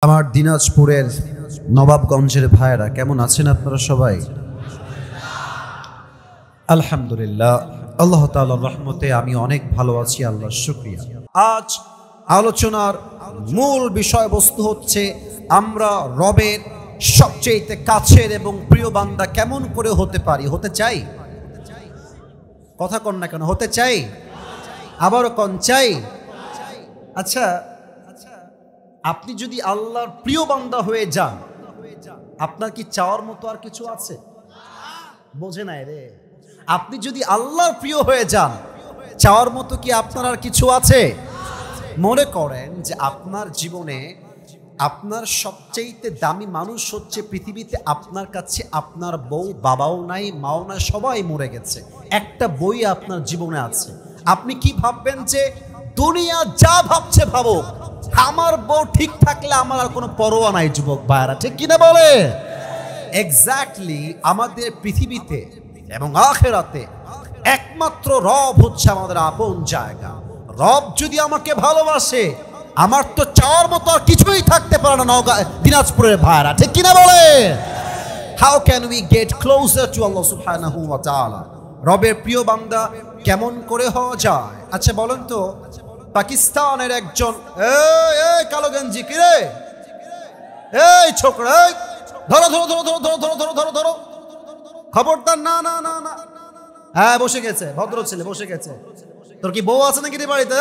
আমার দিনাজপুরের নবাবগঞ্জের ভাইরা কেমন আছেন আপনারা সবাই? আলহামদুলিল্লাহ, আল্লাহ তাআলার রহমতে আমি অনেক ভালো আছি, আল্লাহর শুকরিয়া। আজ আলোচনার মূল বিষয়বস্তু হচ্ছে আমরা রবের সবচেয়ে কাছের এবং প্রিয় বান্দা কেমন করে হতে পারি, হতে চাই। কথা কন না কেন, হতে চাই? আবারও কন, চাই? আচ্ছা, আপনি যদি আল্লাহর প্রিয় বান্দা হয়ে যান, আপনার কি চাওয়ার মতো আর কিছু আছে? বোঝে নাই রে। আপনি যদি আল্লাহর প্রিয় হয়ে যান, চাওয়ার মতো কি আপনার আর কিছু আছে? মনে করেন যে আপনার জীবনে আপনার সবচেয়ে দামি মানুষ হচ্ছে পৃথিবীতে আপনার কাছে আপনার বউ, বাবাও নাই, মাও নাই, সবাই মরে গেছে, একটা বই আপনার জীবনে আছে। আপনি কি ভাববেন যে দুনিয়া যা ভাবছে ভাবুক, আমার বউ ঠিক থাকলে আমার আর কোনো পরোয়া নাই। যুবক ভাইরা ঠিক কিনা বলে? এক্স্যাক্টলি আমাদের পৃথিবীতে এবং আখিরাতে একমাত্র রব হচ্ছে আমাদের আপন জায়গা। রব যদি আমাকে ভালোবাসে, আমার তো চাওয়ার মতো আর কিছুই থাকতে পারে না। দিনাজপুরের ভাইরা ঠিক কিনা বলে? How can we get closer to আল্লাহ সুবহানাহু ওয়া তাআলা? রবের প্রিয় বান্দা কেমন করে হওয়া যায়? আচ্ছা বলেন তো, পাকিস্তানের একজন কালো গেঞ্জি, কি রে এই ছোকরা, ধরো ধরো ধরো ধরো ধরো ধরো ধরো ধরো ধরো, খবরদার, না না না না। হ্যাঁ, বসে গেছে, ভদ্র ছেলে বসে গেছে। তোর কি বউ আছে নাকি রে বাড়িতে?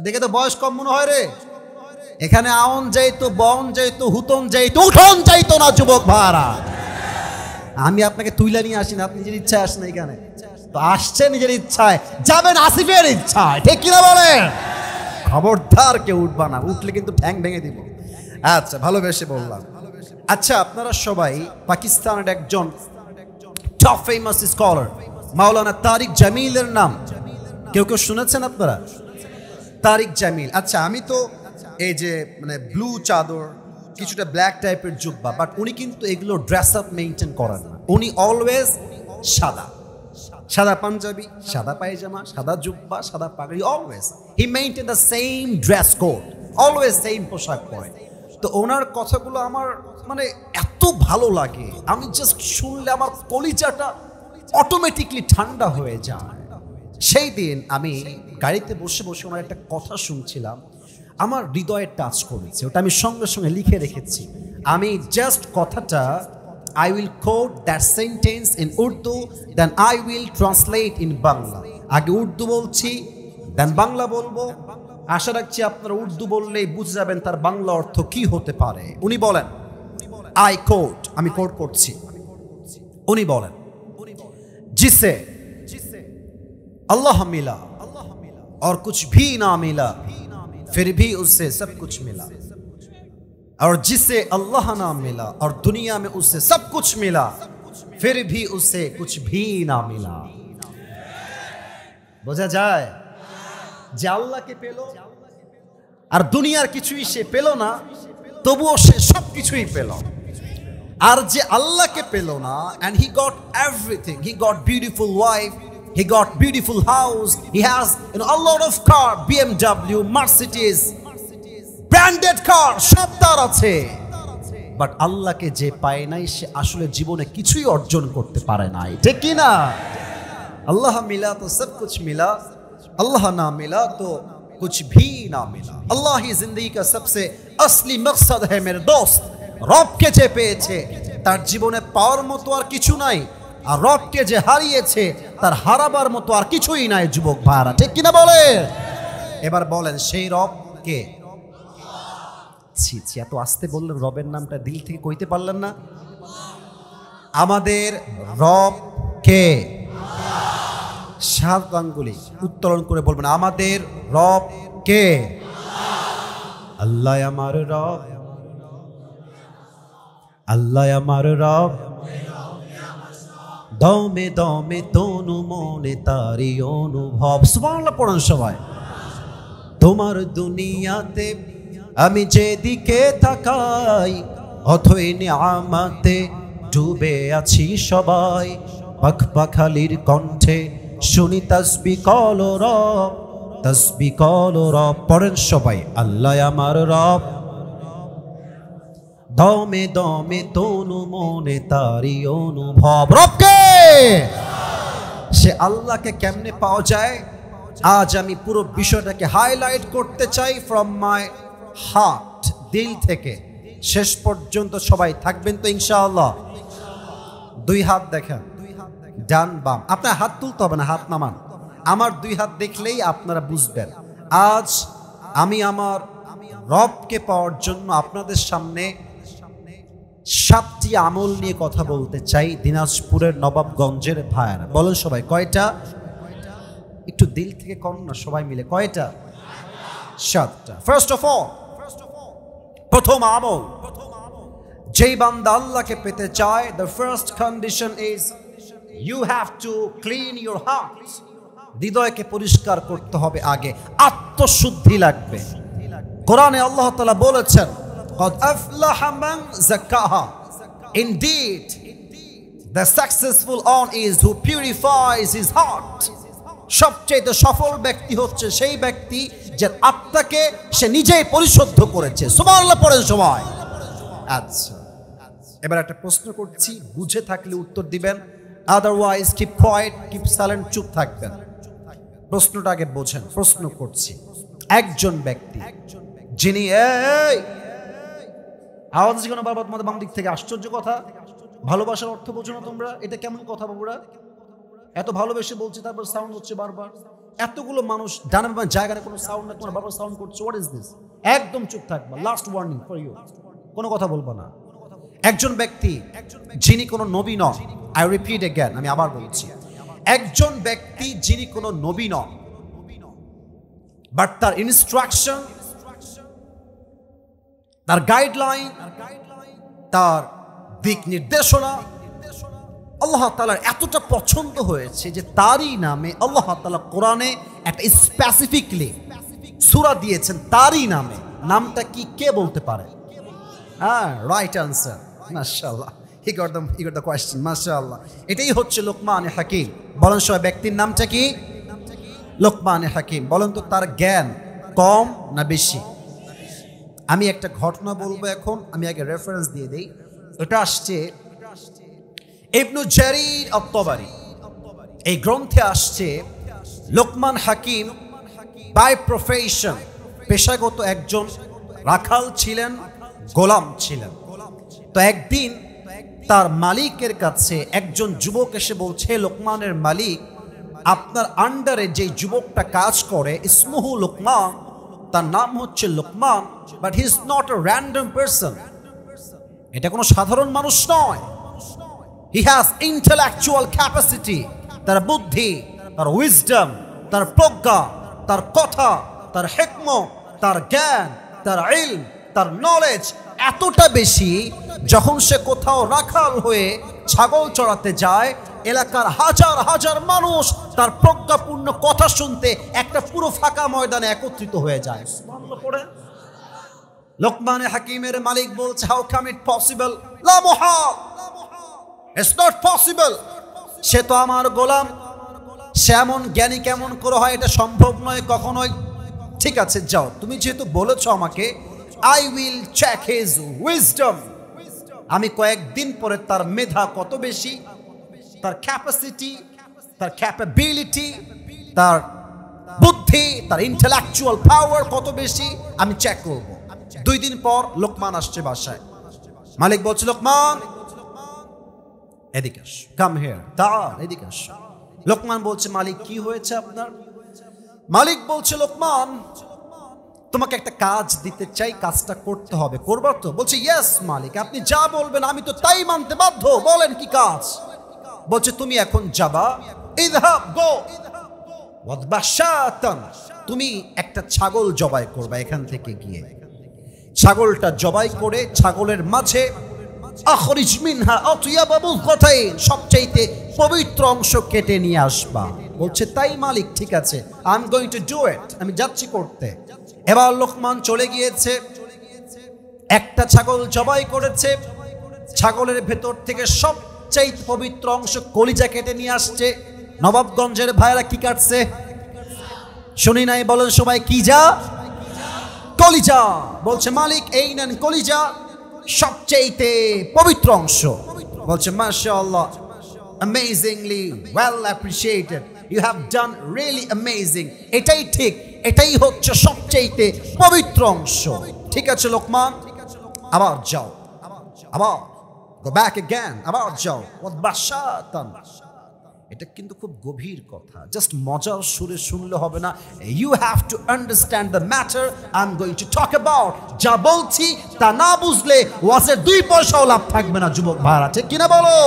দেখে তো বয়স কম মনে হয় রে। এখানে আউন যাইতো, বন যাইতো, হুতন যাইতো, উঠন যাইতো না। যুবক ভাড়া, আমি আপনাকে তুইলা নিয়ে আসি না, আপনি নিজের ইচ্ছায় আসেন এখানে। তো আসছে নিজের ইচ্ছায়, যাবেন আসিফের ইচ্ছায়, ঠিক কিনা বলেন? খবরদার কেউ উঠবা না, উঠলে কিন্তু ঠ্যাং ভেঙে দিব। আচ্ছা, ভালোবেসে বললাম। আচ্ছা, আপনারা সবাই পাকিস্তানের একজন টপ ফেমাস স্কলার মাওলানা তারিক জামিলের নাম কেউ কেউ শুনেছেন আপনারা? তারিক জামিল। আচ্ছা, আমি তো এই যে মানে ব্লু চাদর, কিছুটা ব্ল্যাক টাইপের জুব্বা, বাট উনি কিন্তু এগুলো ড্রেস আপ মেইনটেইন করেন না। উনি অলওয়েজ সাদা, সাদা পাঞ্জাবি, সাদা পায়জামা, সাদা জুব্বা, সাদা পাগড়ি, always he maintain the same dress code, always same পোশাক পরে। তো ওনার কথাগুলো আমার মানে এত ভালো লাগে, আমি জাস্ট শুনলে আমার কলিজাটা অটোমেটিকলি ঠান্ডা হয়ে যায়। সেই দিন আমি গাড়িতে বসে বসে ওনার একটা কথা শুনছিলাম, আমার হৃদয়ে টাচ করেছে, ওটা আমি সঙ্গে সঙ্গে লিখে রেখেছি। আমি জাস্ট কথাটা I will quote that sentence in Urdu, then I will translate in Bangla. আগে উর্দু বলছি, দেন বাংলা বলবো। আশা রাখছি আপনারা উর্দু বললেই বুঝে যাবেন তার বাংলা অর্থ কি হতে পারে। উনি বলেন, I quote, আমি কোট করছি। উনি বলেন, जिसे अल्लाह मिला और कुछ भी ना मिला, फिर भी उससे सब कुछ मिला, और जिसे अल्लाह ना मिला और दुनिया में उससे सब कुछ मिला, फिर भी उससे कुछ भी ना मिला। বোঝা যায় যে আল্লাহকে পেল আর দুনিয়ার কিছুই সে পেল না, তবুও সে সব কিছুই পেল। আর যে আল্লাহকে পেল না, and he got everything, he got beautiful wife, he got beautiful house, he has a lot of car, BMW, Mercedes, branded car, সব তার আছে, বাট আল্লাহকে যে পায় নাই সে আসলে জীবনে কিছুই অর্জন করতে পারে নাই, ঠিক কি না? আল্লাহ মিলা তো সব কুছ মিলা, আল্লাহ না মিলা তো কুছ ভি না মিলা। আল্লাহ হি জিন্দেগি কা সবসে আসলি মকসদ হ্যায় মেরে দোস্ত। রবকে যে পেয়েছে তার জীবনে পাওয়ার মতো আর কিছু নাই, আর রবকে যে হারিয়েছে তার হারাবার মতো আর কিছুই নাই। যুবক ভাইরা ঠিক কিনা বলে? এবার বলেন, সেই রব কে? ছি ছি, এত আসতে বললেন, রবের নামটা দিল থেকে কইতে পারলেন না? আমাদের রব কে? সাত আঙ্গুলি উত্তোলন করে বলবেন, আমাদের রব কে? আল্লাহ আমার রব, আল্লাহ আমার রব, দমে দমে তনু মনে তারি অনুভব। সুবহানাল্লাহ পড়েন সবাই। তোমার দুনিয়াতে আমি যেদিকে তাকাই, অথই নিয়ামতে ডুবে আছি সবাই। পাখপাখালির কণ্ঠে শুনি তাসবিহ কল রব, তসবি কল রব। পড়েন সবাই, আল্লাহ আমার রব, দমে দমে তনু মনে তারি অনুভব। রবকে, সে আল্লাহকে কেমনে পাওয়া যায়, আজ আমি পুরো বিষয়টাকে হাইলাইট করতে চাই ফ্রম মাই হার্ট, দিল থেকে। শেষ পর্যন্ত সবাই থাকবেন তো ইনশাআল্লাহ? দুই হাত দেখেন, ডান বাম। আপনার হাত তুলতে হবে না, হাত নামান। আমার দুই হাত দেখলেই আপনারা বুঝবেন। আজ আমি আমার রবকে পাওয়ার জন্য আপনাদের সামনে 7টি আমল নিয়ে কথা বলতে চাই। দিনাজপুরের নবাবগঞ্জের ভাইয়ারা বলেন সবাই কয়টা? একটু দিল থেকে কম না, সবাই মিলে কয়টা? 7টা। ফার্স্ট অফ অল, প্রথম আমল, যেই বান্দা আল্লাহকে পেতে চায়, the first condition is you have to clean your heart. হৃদয়কে পরিষ্কার করতে হবে আগে, আত্মশুদ্ধি লাগবে। কোরআনে আল্লাহ তাআলা বলেছেন, قد أفلح من زكاها. Indeed, the successful one is who purifies his heart. সবচেয়ে সফল ব্যক্তি হচ্ছে সেই ব্যক্তি যে আত্মাকে সে নিজেই পরিশুদ্ধ করেছে। সুবহানাল্লাহ পড়েন সবাই। আচ্ছা, এবার একটা প্রশ্ন করছি, বুঝে থাকলে উত্তর দিবেন, otherwise keep coed, keep silent, চুপ থাকবেন। প্রশ্নটা আগে বোঝেন। প্রশ্ন করছি, একজন ব্যক্তি যিনি, এই আওয়াজ কেন বারবার তোমাদের বাম দিক থেকে? আশ্চর্য কথা, ভালোবাসার অর্থ বোঝো না তোমরা? এটা কেমন কথা বাবুরা? এত ভালোবেসে বলছি, তারপর সাউন্ড হচ্ছে বারবার। এতগুলো মানুষ ডানে বামে জায়গায় কোনো সাউন্ড না, তোমরা বারবার সাউন্ড করছো। What is this? একদম চুপ থাকবা। লাস্ট ওয়ার্নিং ফর ইউ, কোনো কথা বলবো না। একজন ব্যক্তি যিনি কোনো নবী নন, আই রিপিট এগেন, আমি আবার বলছি, একজন ব্যক্তি যিনি কোনো নবী নন, বাট তার ইনস্ট্রাকশন, তার গাইডলাইন, তার দিক নির্দেশনা আল্লাহ তাআলার এতটা পছন্দ হয়েছে যে তারই নামে আল্লাহ তাআলা কোরআনে একটা স্পেসিফিকলি সূরা দিয়েছেন তারই নামে। নামটা কি, কে বলতে পারে? হ্যাঁ, রাইট আনসার, মাশাআল্লাহ, হি গট দ্য কোয়েশ্চেন, মাশাআল্লাহ। এটাই হচ্ছে লোকমানে হাকিম। বলেন সবাই, ব্যক্তির নামটা কি? লোকমানে হাকিম। বলেন তো, তার জ্ঞান কম না বেশি? আমি একটা ঘটনা বলবো এখন, আমি আগে রেফারেন্স দিয়ে দেই। এটা আসছে ইবনু জারীর আত-তাবারি, এই গ্রন্থে আসছে লোকমান হাকিম বাই প্রফেশন, পেশাগত একজন রাখাল ছিলেন, গোলাম ছিলেন। তো একদিন তার মালিকের কাছে একজন যুবক এসে বলছে, লোকমানের মালিক, আপনার আন্ডারে যে যুবকটা কাজ করে, ইসমুহু লোকমান, তার নাম হচ্ছে Lokman, but he is not a random person. এটা কোনো সাধারণ মানুষ নয়। হি হ্যাজ ইন্টেলেকচুয়াল ক্যাপাসিটি, তার বুদ্ধি, তার উইজডম, তার প্রজ্ঞা, তার কথা, তার হিকমত, তার জ্ঞান, তার ইলম, তার নলেজ এতটা বেশি, যখন সে কোথাও রাখাল হয়ে ছাগল চড়াতে যায়, এলাকার হাজার হাজার মানুষ তার প্রজ্ঞাপূর্ণ কথা শুনতে একটা পুরো ফাঁকা ময়দানে একত্রিত হয়ে যায়। সুবহানাল্লাহ পড়ে। লোকমানে হাকিমের মালিক বলছে, হাউ কাম ইট পসিবল? লা মুহাল, ইটস নট পসিবল। সে তো আমার গোলাম, সে এমন জ্ঞানী কেমন করে হয়? এটা সম্ভব নয় কখনোই। ঠিক আছে, যাও, তুমি যেহেতু বলেছো আমাকে, I will check his wisdom. আমি কয়েকদিন পরে তার মেধা কত বেশি, তার ক্যাপাসিটি, তার ক্যাপাবিলিটি, তার বুদ্ধি, তার ইন্টেলেকচুয়াল পাওয়ার কত বেশি, আমি চেক করব। 2 দিন পর লোকমান আসছে বাসায়। মালিক বলছে, লোকমান এদিকে আস, কাম হিয়ার, দাঁড়া, এদিকে আস। লোকমান বলছে, মালিক কি হয়েছে আপনার? মালিক বলছে, লোকমান, তোমাকে একটা কাজ দিতে চাই, কাজটা করতে হবে, করবা তো? বলছে, ইয়েস মালিক, আপনি যা বলবেন আমি তো তাই মানতে বাধ্য, বলেন কি কাজ? বলছে, তুমি এখন যাবা, ইযহাব, গো, ওয়াদবাশাতান, তুমি একটা ছাগল জবাই করবা। এখান থেকে গিয়ে ছাগলটা জবাই করে ছাগলের মাঝে আখরিজ মিনহা আতয়াবা বুযতাইন, সবচেয়ে পবিত্র অংশ কেটে নিয়ে আসবা। বলছে, তাই মালিক, ঠিক আছে, I am going to do it, আমি যাচ্ছি করতে। এবার লোকমান চলে গিয়েছে, একটা ছাগল জবাই করেছে, ছাগলের ভেতর থেকে সবচেয়ে পবিত্র অংশ কলিজা কেটে নিয়ে আসছে। নবাবগঞ্জের ভাইরা কি কাটছে শুনি নাই? বলেন সবাই, কি যা? কলিজা। বলছে, মালিক এই নেন কলিজা, সবচেয়ে পবিত্র অংশ। বলছে মাশাআল্লাহ, amazingly well appreciated, you have done really amazing। এটাই ঠিক, এটাই হচ্ছে সবচেয়ে পবিত্র অংশ। ঠিক আছে লোকমান, আবার যাও, আবার go back again, আবার যাও ওয়াদবাশাতান। এটা কিন্তু খুব গভীর কথা, জাস্ট মজার সুরে শুনলে হবে না। You have to understand the matter I am going to talk about. যা বলছি তা না বুঝলে ওয়াজের 2 পয়সাও লাভ থাকবে না যুবক ভাইরা, ঠিক কিনা বলো?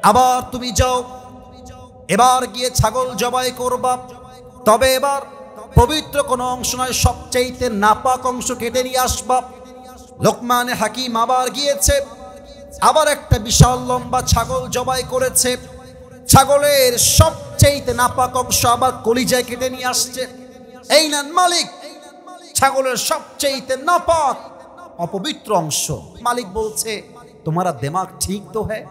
আবার তুমি যাও, এবার গিয়ে ছাগল জবাই করবা, তবে এবার পবিত্র কোনো অংশ নয়, সবচাইতে নাপাক অংশ কেটে নিয়ে আসবা। লোকমানে হাকিম আবার গিয়েছে, আবার একটা বিশাল লম্বা ছাগল জবাই করেছে। ছাগলের সবচেয়ে নাপাক অংশ আবার কলিজায় কেটে নিয়ে আসছে। এই নেন মালিক, ছাগলের সবচেয়ে নাপাক অপবিত্র অংশ। মালিক বলছে তোমারা দিমাগ ঠিক তো হ্যাঁ?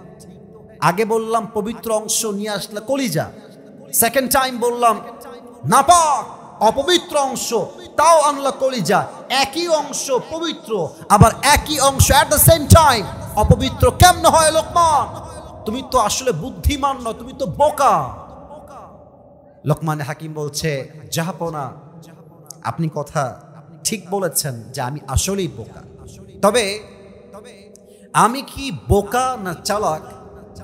আগে বললাম পবিত্র অংশ নিয়ে আসলে কলিজা, সেকেন্ড টাইম বললাম নাপাক অপবিত্র অংশ, তাও আনলা কলিজা। একই অংশ পবিত্র, আবার একই অংশ অ্যাট দ্য সেম টাইম অপবিত্র কেমন হয় লোকমান? তুমি তো আসলে বুদ্ধিমান নও, তুমি তো বোকা। লোকমান হাকিম বলছে জাহাপনা, আপনি কথা ঠিক বলেছেন যে আমি আসলেই বোকা, তবে আমি কি বোকা না চালাক,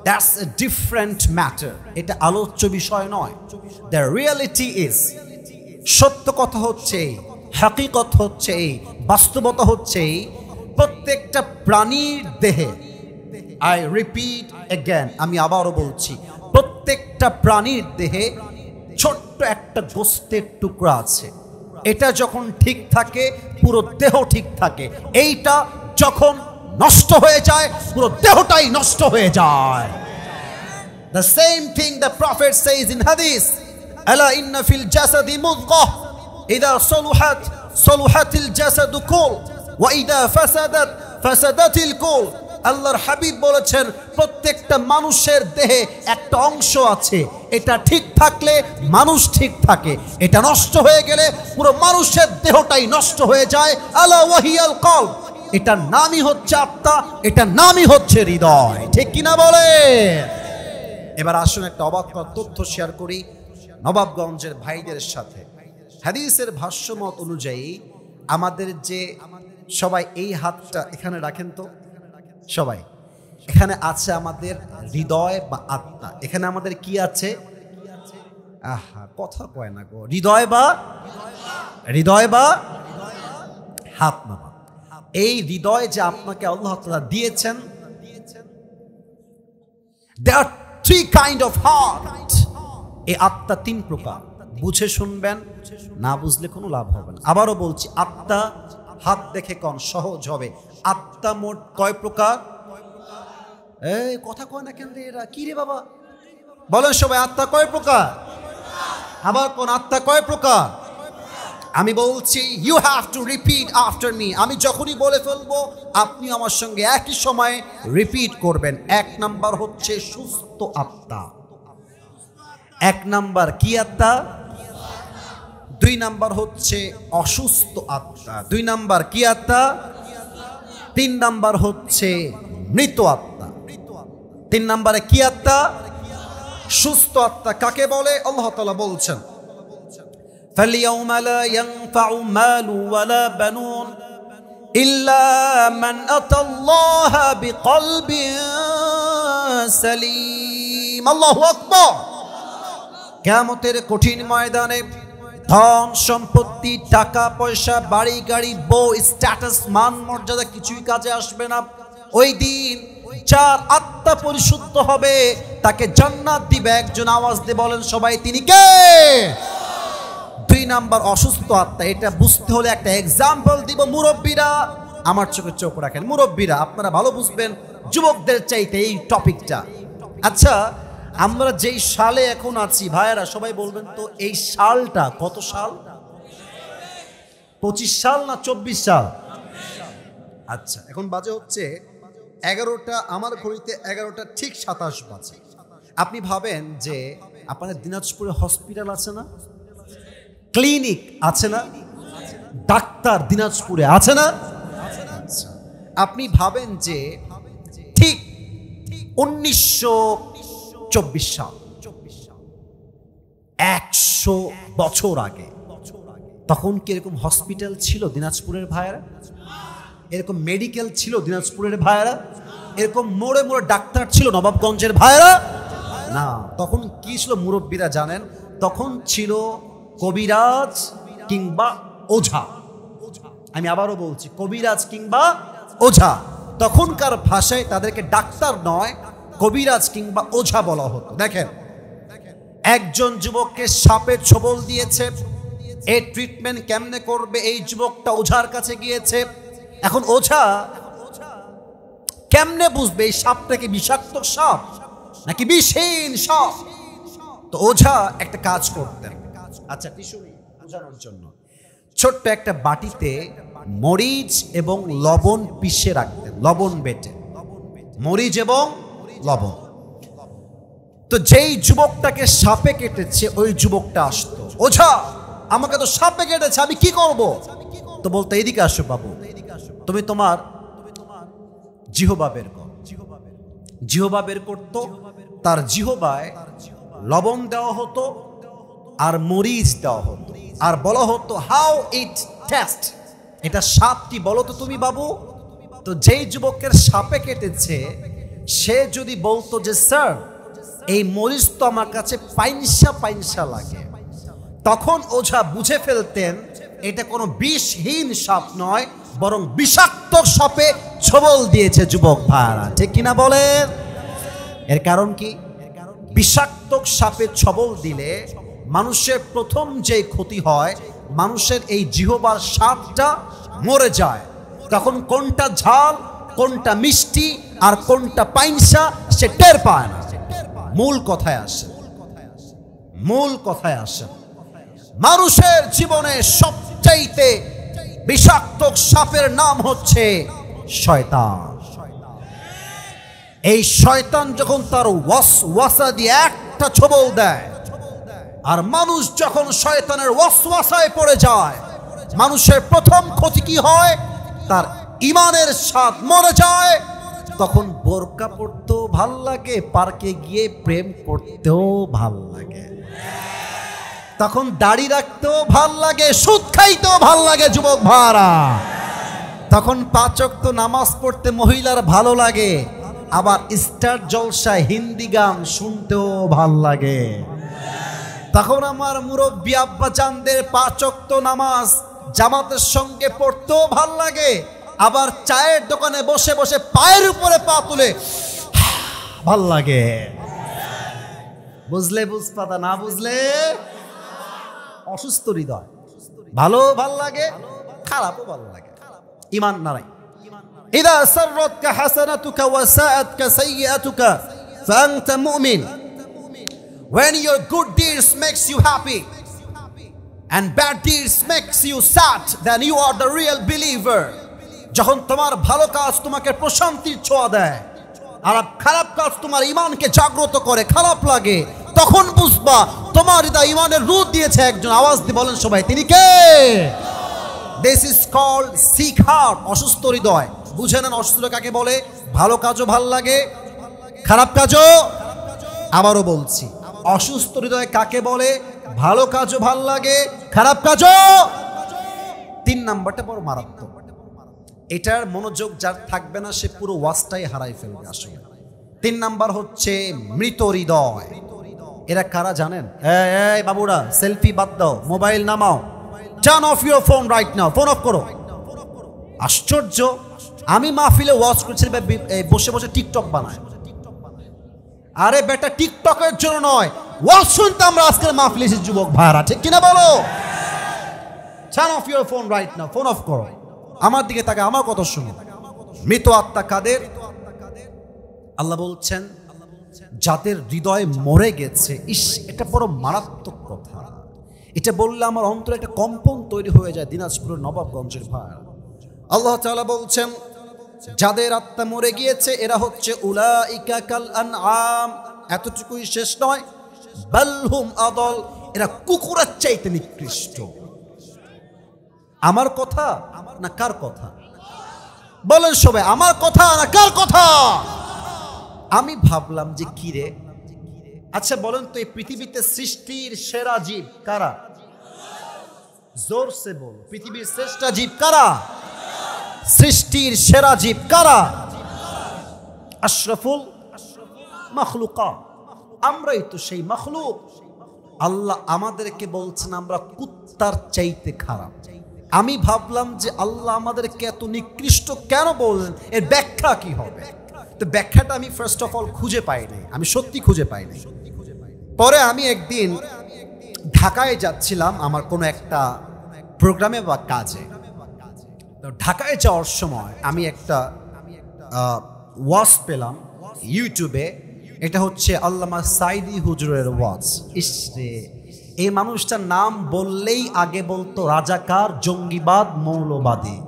দ্যাটস এ ডিফারেন্ট ম্যাটার, এটা আলোচ্য বিষয় নয়। দ্য রিয়ালিটি ইজ, সত্য কথা হচ্ছে, হাকিকত হচ্ছে, বাস্তবতা হচ্ছে প্রত্যেকটা প্রাণীর দেহে, আই রিপিট এগেন, আমি আবারও বলছি, প্রত্যেকটা প্রাণীর দেহে ছোট্ট একটা গোস্তের টুকরা আছে। এটা যখন ঠিক থাকে পুরো দেহ ঠিক থাকে, এইটা যখন নষ্ট হয়ে যায় পুরো দেহটাই নষ্ট হয়ে যায়। The same thing the Prophet says in Hadith, ala inna fil jasadi mudghah idha saluhat saluhatil jasadu kull wa idha fasadat fasadatil kull। আল্লাহর হাবিব বলেছেন প্রত্যেকটা মানুষের দেহে একটা অংশ আছে, এটা ঠিক থাকলে মানুষ ঠিক থাকে, এটা নষ্ট হয়ে গেলে পুরো মানুষের দেহটাই নষ্ট হয়ে যায়। আলা ওয়াহিয়াল কলব, এটার নামই হচ্ছে আত্মা, এটার নামই হচ্ছে হৃদয়, ঠিক কিনা বলে? এবার আসুন একটা অবাক করা তথ্য শেয়ার করি নবাবগঞ্জের ভাইদের সাথে। হাদিসের ভাষ্যমত অনুযায়ী আমাদের যে সবাই এই হাতটা এখানে রাখেন তো, সবাই এখানে আছে আমাদের হৃদয় বা আত্মা। এখানে আমাদের কি আছে? আহা কথা কয় না গো, হৃদয় বা হাত না। এই হৃদয় যে আপনাকে আল্লাহ তাআলা দিয়েছেন, there are 3 kind of heart। এই আত্মা 3 প্রকার, বুঝে শুনবেন, না বুঝলে কোনো লাভ হবে না। আবারও বলছি, আত্মা হাত দেখে কোন সহজ হবে। আত্মা মোট কয় প্রকার? এই কথা কয় না কেন রে এরা, কি রে বাবা বলেন সবাই, আত্মা কয় প্রকার? আবার কোন আত্মা কয় প্রকার? আমি বলছি, you have to repeat after me. আমি যখনই বলে ফেলবো আপনি আমার সঙ্গে একই সময়ে রিপিট করবেন। 1 নাম্বার হচ্ছে সুস্থ আত্মা। 1 নাম্বার কি আত্মা? 2 নাম্বার হচ্ছে অসুস্থ আত্মা। 2 নাম্বার কি আত্মা? 3 নাম্বার হচ্ছে মৃত আত্মা। 3 নাম্বারে কি আত্মা? সুস্থ আত্মা। কাকে বলে? আল্লাহ তাআলা বলছেন فَالْيَوْمَ لَا يَنْفَعُ مَالٌ وَلَا بَنُونَ إِلَّا مَنْ أَتَى اللَّهَ بِقَلْبٍ سَلِيمٍ। আল্লাহু আকবার। কিয়ামতের কঠিন ময়দানে ধন সম্পত্তি, টাকা পয়সা, বাড়ি গাড়ি, বউ, স্ট্যাটাস, মান মর্যাদা কিছুই কাজে আসবে না। ওই দিন যার আত্মা পরিশুদ্ধ হবে তাকে জান্নাত দিবে একজন। আওয়াজ দিয়ে বলেন সবাই, তিনি কে? 2 নাম্বার অসুস্থ আত্মা। এটা বুঝতে হলে একটা এক্সাম্পল দিব। মুরব্বীরা আমার চোখে চোখ রাখেন, মুরব্বীরা আপনারা ভালো বুঝবেন যুবকদের চাইতে এই টপিকটা। আচ্ছা, আমরা যেই সালে এখন আছি, ভাইয়েরা সবাই বলবেন তো এই সালটা কত সাল? 25 সাল না 24 সাল? আচ্ছা, এখন বাজে হচ্ছে 11টা, আমার ঘড়িতে 11টা ঠিক 27 বাজে। আপনি ভাবেন যে আপনাদের দিনাজপুরে হসপিটাল আছে না, ক্লিনিক আছে না, ডাক্তার দিনাজপুরে আছে না? আচ্ছা, আপনি ভাবেন যে ঠিক 1924 সাল, 100 বছর আগে, তখন কি এরকম হসপিটাল ছিল দিনাজপুরের ভাইয়েরা? এরকম মেডিকেল ছিল দিনাজপুরের ভাইয়েরা? এরকম মোড়ে মোড়ে ডাক্তার ছিল নবাবগঞ্জের ভাইয়েরা? না, তখন কি ছিল মুরব্বীরা জানেন? তখন ছিল কবিরাজ কিংবা ওঝা। আমি আবারও বলছি, কবিরাজ কিংবা ওঝা। তখনকার ভাষায় তাদেরকে ডাক্তার নয়, কবিরাজ কিংবা ওঝা বলা হতো। দেখেন, একজন যুবককে সাপের ছোবল দিয়েছে, এই ট্রিটমেন্ট কেমনে করবে, এই যুবকটা ওঝার কাছে গিয়েছে। এখন ওঝা কেমনে বুঝবে এই সাপটা কি বিষাক্ত সাপ নাকি বিষহীন সাপ? তো ওঝা একটা কাজ করতেন। আচ্ছা, বোঝানোর জন্য ছোট্ট একটা বাটিতে মরিচ এবং লবণ পিষে রাখতেন, লবণ বেটে, মরিচ এবং লবণ। তো যেই যুবকটাকে সাপে কেটেছে ওই যুবকটা আসতো, ওঝা আমাকে তো সাপে কেটেছে, আমি কি করব? তো বলতো, এদিকে আসো বাবু, তুমি তোমার জিহবা বের কর। জিহবা বের করতো, তার জিহবায় লবণ দেওয়া হতো আর মরিচ দেওয়া হতো, আর বলা হতো হাউ ইট টেস্ট, এটা সাপ কি বলো তো তুমি বাবু। তো যেই যুবকের সাপে কেটেছে সে যদি বলতো যে স্যার এই মরিচ তো আমার কাছে পাইনসা পাইনসা লাগে, তখন ওঝা বুঝে ফেলতেন এটা কোনো বিষহীন সাপ নয়, বরং বিষাক্ত সাপে ছোবল দিয়েছে যুবক ভাইরা। ঠিক কিনা বলেন? এর কারণ কি? বিষাক্ত সাপে ছোবল দিলে মানুষের প্রথম যে ক্ষতি হয়, মানুষের এই জিহবার স্বাদটা মরে যায়। তখন কোনটা ঝাল, কোনটা মিষ্টি আর কোনটা পাইনসা সে টের পায় না। মূল কথায় আসে, মূল কথায় আসে, মানুষের জীবনে সবচাইতে বিষাক্ত সাপের নাম হচ্ছে শয়তান। এই শয়তান যখন তার ওয়াসওয়াসা দিয়ে একটা ছোবল দেয়, আর মানুষ যখন শয়তানের ওয়াসওয়াসায় পড়ে যায়, মানুষের প্রথম ক্ষতি কি হয়? তার ঈমানের স্বাদ মরে যায়। তখন বোরকা পড়তেও ভাল লাগে, পার্কে গিয়ে প্রেম করতেও ভাল লাগে, তখন দাড়ি রাখতেও ভাল লাগে, সুদ খাইতেও ভাল লাগে যুবক ভাইরা। তখন 5 ওয়াক্ত নামাজ পড়তে মহিলার ভালো লাগে, আবার স্টার জলসায় হিন্দি গান শুনতেও ভাল লাগে। তখন আমার মুরব্বী আব্বা জানদের 5 ওয়াক্ত নামাজ জামাতের সঙ্গে পড়তেও ভাল লাগে, আবার চায়ের দোকানে বসে বসে পায়ের উপরে পা তুলে ভাল লাগে। বুঝলে বুঝপাতা, না বুঝলে অসুস্থ হৃদয়। ভালো ভাল লাগে, খারাপও ভালো লাগে, ঈমান নারাই। ইদা সাররাতকা হাসানাতুকা ওয়া সাআতকা সাইয়্যাতুকা ফাআনতা মুমিন। When your good deeds makes you happy and bad deeds makes you sad, then you are the real believer. যখন তোমার ভালো কাজ তোমাকে প্রশান্তির ছোঁয়া দেয় আর খারাপ কাজ তোমার ঈমানকে জাগ্রত করে, খারাপ লাগে, তখন বুঝবা তোমার হৃদয় ঈমানের রূপ দিয়েছে একজন। আওয়াজ দিয়ে বলেন সবাই, তিনি কে? This is called sick heart, অসুস্থ হৃদয়। বুঝে নেন অসুস্থ কাকে বলে? ভালো কাজও ভাল লাগে, খারাপ কাজও। আবারও বলছি, অসুস্থ হৃদয় কাকে বলে? ভালো কাজও ভাল লাগে, খারাপ কাজও। 3 নাম্বারটা বড় মারাত্মক, এটার মনোযোগ যার থাকবে না সে পুরো ওয়াজটাই হারাই ফেলবে আসলে। 3 নাম্বার হচ্ছে মৃত হৃদয়। এরা কারা জানেন? এই বাবুরা, সেলফি বাদ দাও, মোবাইল নামাও, turn off your phone right now, phone off করো। আশ্চর্য, আমি মাহফিলে ওয়াজ করছি, বসে বসে টিকটক বানায়। আরে বেটা, টিকটকের জন্য নয়, ওয়াজ শুনতে আমরা আজকের মাহফিলে এসেছি যুবক ভাইরা। ঠিক কিনা বলো? Turn off your phone right now, phone off করো। আমার দিকে তাকে, আমার কথা শুনো। মৃত আত্মা কাদের? আল্লাহ বলছেন যাদের হৃদয় মরে গেছে। ইস, এটা বড় মারাত্মক কথা। এটা বললে আমার অন্তরে একটা কম্পন তৈরি হয়ে যায়। দিনাজপুরের নবাবগঞ্জের ভাই, আল্লাহ তাআলা বলছেন যাদের আত্মা মরে গিয়েছে এরা হচ্ছে উলাইকা কাল আনআম। এতটুকুই শেষ নয়, বালহুম আদল, এরা কুকুরের চাইতে নিকৃষ্ট। আমার কথা না কার কথা? বলেন সবাই আমার কথা না কার কথা? আমি ভাবলাম যে কি রে, আচ্ছা বলেন তো এই পৃথিবীতে সৃষ্টির সেরা জীব কারা? জোর সে বল, পৃথিবীর শ্রেষ্ঠ জীব কারা? সৃষ্টির সেরা জীব কারা? আশরাফুল মাখলুকাত, আমরাই তো সেই মাখলুক। আল্লাহ আমাদেরকে বলছেন আমরা কুত্তার চাইতে খারাপ। আমি ভাবলাম যে আল্লাহ আমাদেরকে এত নিকৃষ্ট কেন বললেন, এর ব্যাখ্যা কি হবে? তো ব্যাখ্যাটা আমি ফার্স্ট অফ অল খুঁজে পাই নাই, আমি সত্যি খুঁজে পাই নাই। পরে আমি একদিন ঢাকায় যাচ্ছিলাম আমার কোনো একটা প্রোগ্রামে বা কাজে। তো ঢাকায় যাওয়ার সময় আমি একটা ওয়াজ পেলাম ইউটিউবে, এটা হচ্ছে আল্লামা সাইদি হুজুরের ওয়াজ। ইসরে, এই মানুষটার নাম বললেই আগে বলতো রাজাকার, জঙ্গিবাদ, মৌলবাদী।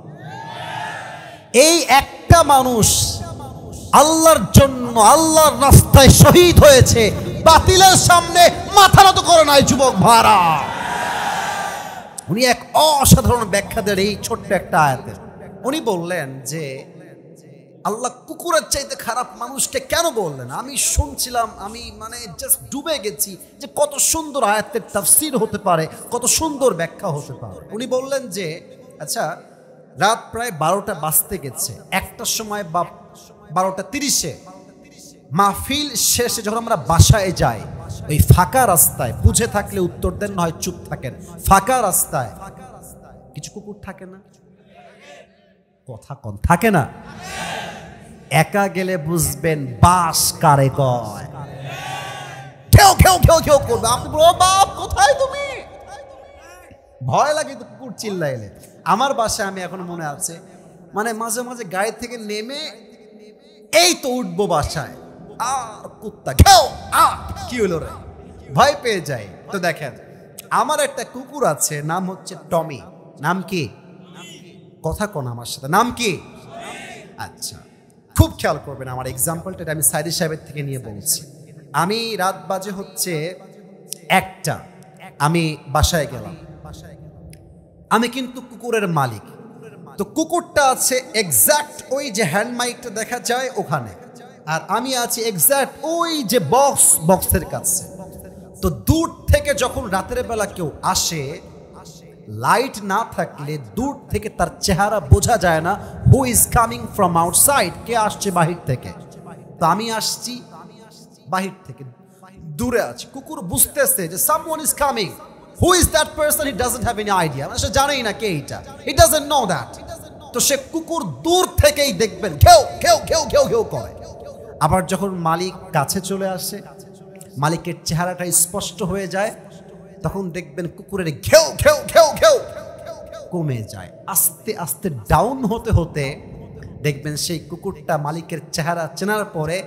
এই একটা মানুষ আল্লাহর জন্য আল্লাহর রাস্তায় শহীদ হয়েছে, বাতিলের সামনে মাথা নত করে নাই যুবক ভাড়া। উনি এক অসাধারণ ব্যাখ্যা দেন এই ছোট্ট একটা আয়াতে। উনি বললেন যে আল্লাহ কুকুরের চাইতে খারাপ মানুষকে কেন বললেন? আমি শুনছিলাম, আমি মানে জাস্ট ডুবে গেছি যে কত সুন্দর আয়াতের তাফসীর হতে পারে, কত সুন্দর ব্যাখ্যা হতে পারে। উনি বললেন যে আচ্ছা, রাত প্রায় 12টা বাজতে গেছে, একটার সময় বা 12:30-এ মাহফিল শেষে যখন আমরা বাসায় যাই, ওই ফাঁকা রাস্তায়, বুঝে থাকলে উত্তর দেন, নয় চুপ থাকেন, ফাঁকা রাস্তায় কিছু কুকুর থাকে না? কথা কন থাকে না? একা গেলে বুঝবেন বাস কারে কয়। খেও খেও খেও খেও করবে, আপনি বলবো বাপ কোথায় তুমি? ভয় লাগে তো কুকুর চিল্লাইলে। আমার বাসায় আমি এখন মনে আছে, মানে মাঝে মাঝে গাড়ি থেকে নেমে এই তো উঠবো বাসায়, আর কুত্তা খেও, কি হলো রে, ভয় পেয়ে যাই। তো দেখেন আমার একটা কুকুর আছে, নাম হচ্ছে টমি। নাম কি? কথা কোন আমার সাথে, নাম কি? আচ্ছা, খুব খেয়াল করবেন আমার এক্সাম্পলটা, আমি সাইদি সাহেবের থেকে নিয়ে বলছি। আমি রাত বাজে হচ্ছে 1টা, আমি বাসায় গেলাম। আমি কিন্তু কুকুরের মালিক। তো কুকুরটা আছে এক্স্যাক্ট ওই যে হ্যান্ড মাইকটা দেখা যায় ওখানে, আর আমি আছি এক্স্যাক্ট ওই যে বক্সের কাছে। তো দূর থেকে যখন রাতের বেলা কেউ আসে, লাইট না থাকলে দূর থেকে তার চেহারা বোঝা যায় না, who is coming from outside, কে আসছে বাহির থেকে। তো আমি আসছি বাহির থেকে, দূরে আছি, কুকুর বুঝতেছে যে someone is coming. Who is that person? He doesn't have any idea, সে জানেই না কে এটা, হি ডাজন্ট নো দ্যাট। তো সে কুকুর দূর থেকেই দেখবেন ঘেউ ঘেউ ঘেউ ঘেউ ঘেউ করে। আবার যখন মালিক কাছে চলে আসে, মালিকের চেহারাটা স্পষ্ট হয়ে যায়, তখন দেখবেন কুকুরের ঘেউ ঘেউ ঘেউ ঘেউ কমে যায়। আস্তে আস্তে ডাউন হতে হতে দেখবেন সেই কুকুরটা মালিকের চেহারা চেনার পরে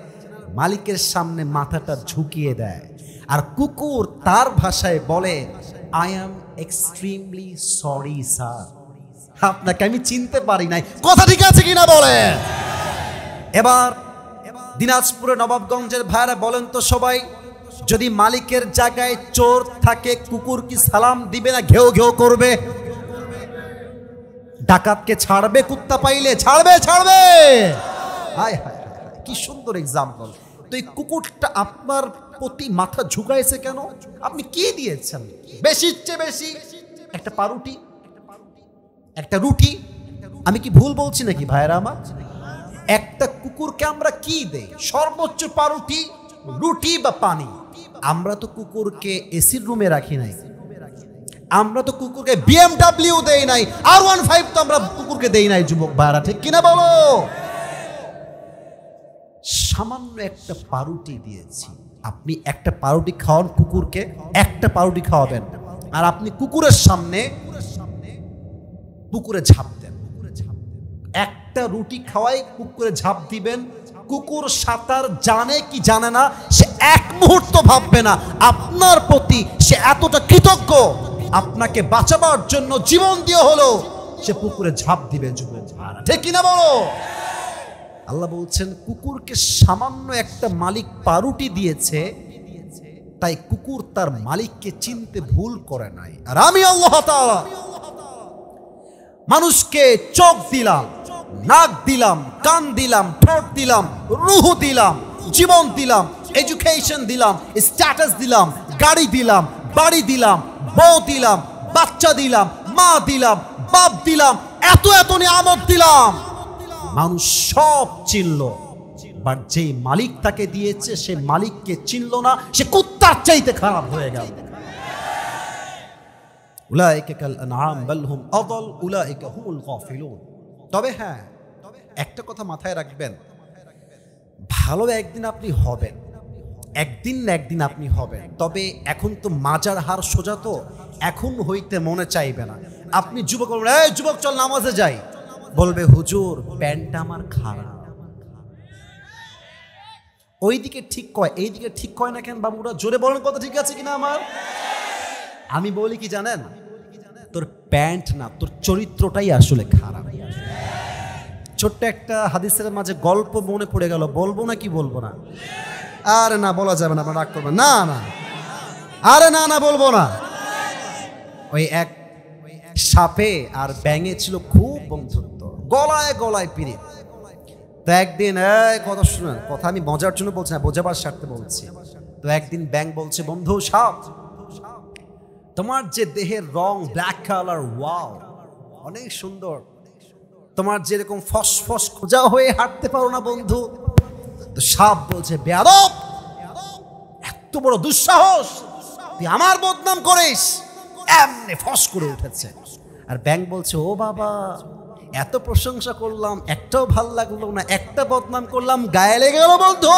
মালিকের সামনে মাথাটা ঝুঁকিয়ে দেয়, আর কুকুর তার ভাষায় বলে, I am extremely sorry sir, আপনাকে আমি চিনতে পারি নাই। কথা ঠিক আছে কিনা বলেন? এবার দিনাজপুরের নবাবগঞ্জের ভাইরা বলেন তো সবাই, যদি মালিকের জায়গায় চোর থাকে, কুকুর কি সালাম দিবে না ঘেউ ঘেউ করবে? ডাকাতকে ছাড়বে কুত্তা পাইলে? ছাড়বে, ছাড়বে। হায় হায় হায়, কি সুন্দর এক্সাম্পল। তো এই কুকুরটা আপনার প্রতি মাথা ঝুঁকাইছে কেন? আপনি কি দিয়েছেন? বেশির চেয়ে বেশি একটা পাউরুটি, একটা রুটি। আমি কি ভুল বলছি নাকি ভাইরা আমার? একটা কুকুরকে আমরা কি দেই? সর্বোচ্চ পাউরুটি, রুটি বা পানি। আমরা তো কুকুরকে এসির রুমে রাখি নাই, আমরা তো কুকুরকে BMW দেই নাই, R15 তো আমরা কুকুরকে দেই নাই যুবক ভাইরা, ঠিক কিনা বলো? সামান্য একটা পাউরুটি দিয়েছি। আপনি একটা পাউরুটি খাওয়ান কুকুরকে, একটা পাউরুটি খাওয়াবেন, আর আপনি কুকুরের সামনে পুকুরে ঝাঁপ দেন। একটা রুটি খাওয়াই কুকুরে ঝাঁপ দিবেন, কুকুর সাঁতার জানে কি জানে না সে এক মুহূর্ত ভাববে না আপনার প্রতি সে এতটা কৃতজ্ঞ, আপনাকে বাঁচাবার জন্য জীবন দিয়ে হলো সে পুকুরে ঝাঁপ দিবে যুবক, ঠিক কিনা বলো? আল্লাহ বলছেন কুকুরকে সামান্য একটা মালিক পাউরুটি দিয়েছে, তাই কুকুর তার মালিককে চিনতে ভুল করে নাই। আর আমি আল্লাহ তাআলা মানুষকে চোখ দিলাম, নাক দিলাম, কান দিলাম, ঠোঁট দিলাম, রুহ দিলাম, জীবন দিলাম, এডুকেশন দিলাম, স্ট্যাটাস দিলাম, গাড়ি দিলাম, বাড়ি দিলাম, বউ দিলাম, বাচ্চা দিলাম, মা দিলাম, বাপ দিলাম, এত এত নিয়ামত দিলাম। মানুষ সব চিনল, বাট যে মালিক তাকে দিয়েছে সে মালিককে চিনল না, সে কুত্তার চাইতে খারাপ হয়ে গেল। উলাইকা কাল আনআম বাল হুম আযাল উলাইকা হুমুল গাফিলুন। তবে হ্যাঁ, একটা কথা মাথায় রাখবেন, ভালো একদিন আপনি হবেন, একদিন না একদিন আপনি হবেন। তবে এখন তো মাজার হার সোজা, তো এখন হইতে মনে চাইবে না। আপনি যুবক বলবেন, এই যুবক চল নামাজে যাই, বলবে হুজুর প্যান্টটা আমার খারাপ। ওইদিকে ঠিক কয়, এইদিকে ঠিক কয় না কেন বাবুরা? জোরে বলেন কথা ঠিক আছে কিনা আমার? আমি বলি কি জানেন, তোর প্যান্ট না, তোর চরিত্রটাই আসলে খারাপ। ছোট্ট একটা হাদিসের মাঝে গল্প মনে পড়ে গেল, বলবো না কি বলবো না? আরে না, বলা যাবে না, আপনারা রাগ করবেন না। না আরে না না, বলবো না। ওই এক সাপে আর ব্যাঙে ছিল খুব বন্ধুত্ব, গলায় গলায় পিরিত। তো একদিন, কথা শুনেন, কথা আমি মজার জন্য বলছি না, বোঝাবার স্বার্থে বলছি। তো একদিন ব্যাঙ বলছে, বন্ধু সাপ, তোমার যে দেহের রং ব্ল্যাক কালার, ওয়াও অনেক সুন্দর, তোমার যেরকম ফসফস খোঁজা হয়ে হাঁটতে পারো না বন্ধু। তো সাপ বলছে, বেয়াদব, এত বড় দুঃসাহস, তুই আমার বদনাম করিস? এমনি ফস করে উঠেছে। আর ব্যাঙ বলছে, ও বাবা, এত প্রশংসা করলাম, একটাও ভাল লাগলো না, একটা বদনাম করলাম, গায়ে লেগে গেল বন্ধু।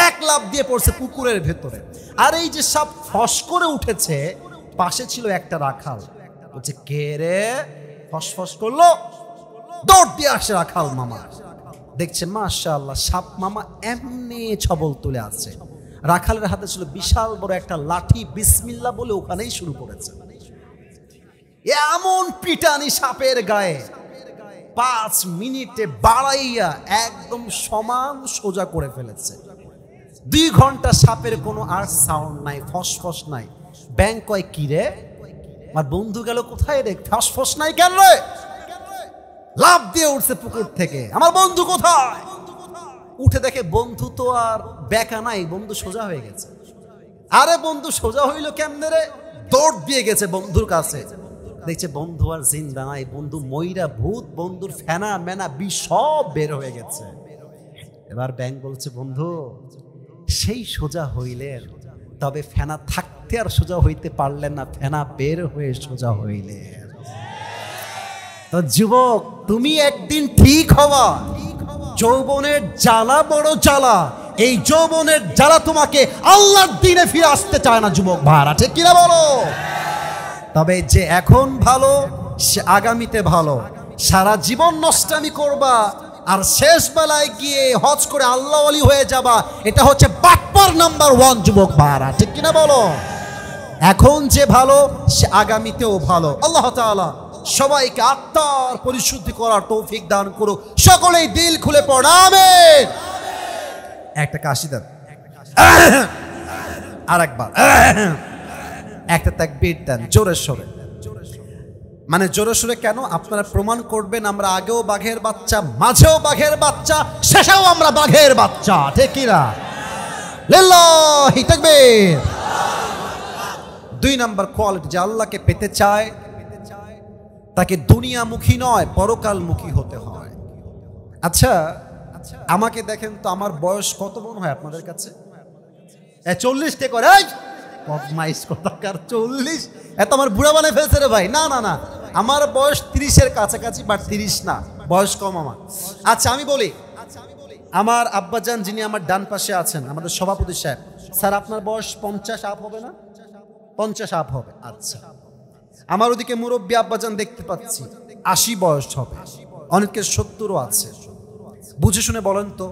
এক লাফ দিয়ে পড়ছে পুকুরের ভেতরে। আর এই যে সাপ ফস করে উঠেছে, পাশে ছিল একটা রাখাল। বলছে, কে রে ফসফস করলো? দৌড় দিয়ে আসে রাখাল মামা, দেখছে মাশাআল্লাহ সাপ মামা এমনি ছবল তুলে আছে। রাখালের হাতে ছিল বিশাল বড় একটা লাঠি, বিসমিল্লাহ বলে ওখানেই শুরু করেছে। এমন পিটানি সাপের গায়ে, 5 মিনিটে বাড়াইয়া একদম সমান সোজা করে ফেলেছে। 2 ঘন্টা সাপের কোনো আর সাউন্ড নাই, ফসফস নাই। ব্যাঙ কয়, কি রে আমার বন্ধু গেল কোথায় রে? ফসফস নাই কেন রে? লাফ দিয়ে উঠছে পুকুর থেকে, আমার বন্ধু কোথায়? উঠে দেখে বন্ধু তো আর বেকা নাই, বন্ধু সোজা হয়ে গেছে। আরে বন্ধু সোজা হইল কেমনে রে? দৌড় দিয়ে গেছে বন্ধুর কাছে, দেখছে বন্ধু আর জিন্দা নাই, বন্ধু ময়রা ভূত, বন্ধুর ফেনা মেনা বিষ সব বের হয়ে গেছে। এবার ব্যাঙ বলছে, বন্ধু সেই সোজা হইলেন, তবে ফেনা থাকতে আর সোজা হইতে পারলেন না, ফেনা বের হয়ে সোজা হইলেন। তো যুবক, তুমি একদিন ঠিক হবা। যৌবনের জ্বালা বড় জ্বালা, এই যৌবনের জ্বালা তোমাকে আল্লাহর দিনে ফিরে আসতে চায় না যুবক ভাড়া, ঠিক কিনা বলো? তবে যে এখন ভালো সে আগামীতে ভালো। সারা জীবন নষ্টামি করবা আর শেষ বেলায় গিয়ে হজ করে আল্লাহ ওয়ালি হয়ে যাবা, এটা হচ্ছে বাটপার নাম্বার 1 যুবক ভাড়া, ঠিক কিনা বলো? এখন যে ভালো সে আগামীতেও ভালো। আল্লাহ তাআলা সবাইকে আত্মার পরিশুদ্ধি করার তৌফিক দান করুক। সকলেই দিল খুলে পড় আমিন। একটা কাশি দেন, আর একবার একটা তাকবীর দেন জোরে সোরে। মানে জোরে সোরে কেন? আপনারা প্রমাণ করবেন আমরা আগেও বাঘের বাচ্চা, মাঝেও বাঘের বাচ্চা, শেষেও আমরা বাঘের বাচ্চা, ঠিক কিনা? লিল্লাহি তাকবীর। 2 নম্বর কোয়ালিটি, যে আল্লাহকে পেতে চায় তাকে দুনিয়ামুখী নয় পরকালমুখী হতে হয়। আচ্ছা আমাকে দেখেন তো, আমার বয়স কত মনে হয় আপনাদের কাছে? 40 কে করে বদমাইশ কথাকার, 40 এত আমার বুড়া বানায় ফেলছে রে ভাই। না না না, আমার বয়স 30-এর কাছাকাছি, বাট 30 না, বয়স কম আমার। আচ্ছা আমি বলি, আমার আব্বাজান যিনি আমার ডান পাশে আছেন, আমাদের সভাপতি সাহেব, স্যার আপনার বয়স 50 আপ হবে না? 50 আপ হবে। আচ্ছা, আমার ওদিকে মুরব্বী আব্বাজান দেখতে পাচ্ছি 80 বয়স হবে, অনেকের 70ও আছে। বুঝে শুনে বলেন তো,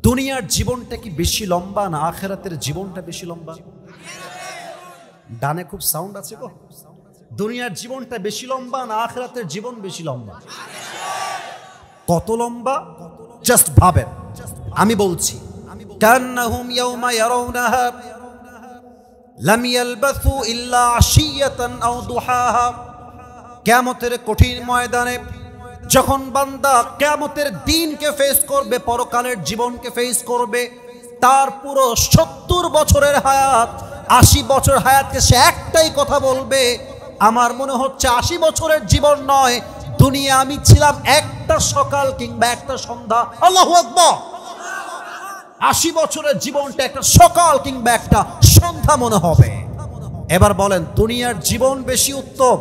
দুনিয়ার জীবনটা কি বেশি লম্বা না আখিরাতের জীবনটা বেশি লম্বা? ডানে খুব সাউন্ড আছে গো। দুনিয়ার জীবনটা বেশি লম্বা না আখিরাতের জীবন বেশি লম্বা? কত লম্বা জাস্ট ভাবেন। আমি বলছি, কান্নাহুম ইয়াওমা ইয়ারাউনাহা লাম ইয়ালবাসু ইল্লা আশিয়াতান আও দুহাহা। কিয়ামতের কঠিন ময়দানে যখন বান্দা কিয়ামতের দিনকে ফেস করবে, পরকালের জীবনকে ফেস করবে, তার পুরো 70 বছরের হায়াত, 80 বছর হায়াতকে সে একটাই কথা বলবে, আমার মনে হচ্ছে 80 বছরের জীবন নয়, দুনিয়া আমি ছিলাম একটা সকাল কিংবা একটা সন্ধ্যা। আল্লাহু আকবার। 80 বছরের জীবনটা একটা সকাল কিংবা একটা সন্ধ্যা মনে হবে। এবার বলেন, দুনিয়ার জীবন বেশি উত্তম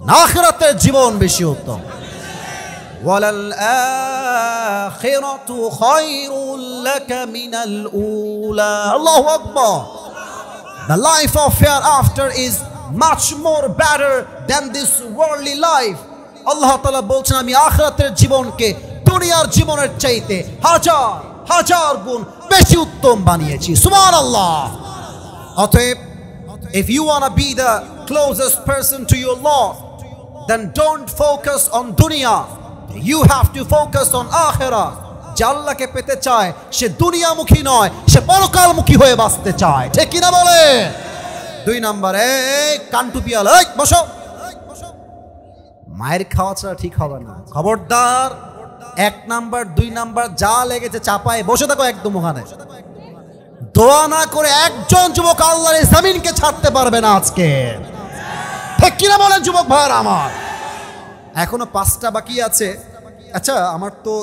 না আখিরাতের জীবন বেশি উত্তম? ওয়ালাল আখিরাতু খায়রুল লাকা মিনাল উলা। আল্লাহু আকবার। The life of hereafter is much more better than this worldly life. আল্লাহ তাআলা বলছেন, আমি আখিরাতের জীবনকে দুনিয়ার জীবনের চাইতে হাজার হাজার গুণ বেশি উত্তম বানিয়েছি। সুবহানাল্লাহ। অতএব, if you want to be the closest person to your Lord, then don't focus on dunya. You have to focus on akhirah. যে আল্লাহকে পেতে চায় সে দুনিয়ামুখী নয়, সে পরকালমুখী হয়ে বাঁচতে চায়। ঠিক কিনা বলে? 2 নম্বরে কান্টুপিয়াল, এই বসো। মায়ের খাওয়া ছাড়া ঠিক হবে না, খবরদার। 1 নাম্বার 2 নাম্বার যা লেগেছে চাপায় বসে থাকো একদম ওখানে। দোয়া না করে একজন যুবক আল্লাহর এই জমিনকে ছাড়তে পারবে না আজকে। ঠিক কিনা বলেন যুবক ভাইরা আমার? এখনো 5টা বাকি আছে। আচ্ছা, আমার তো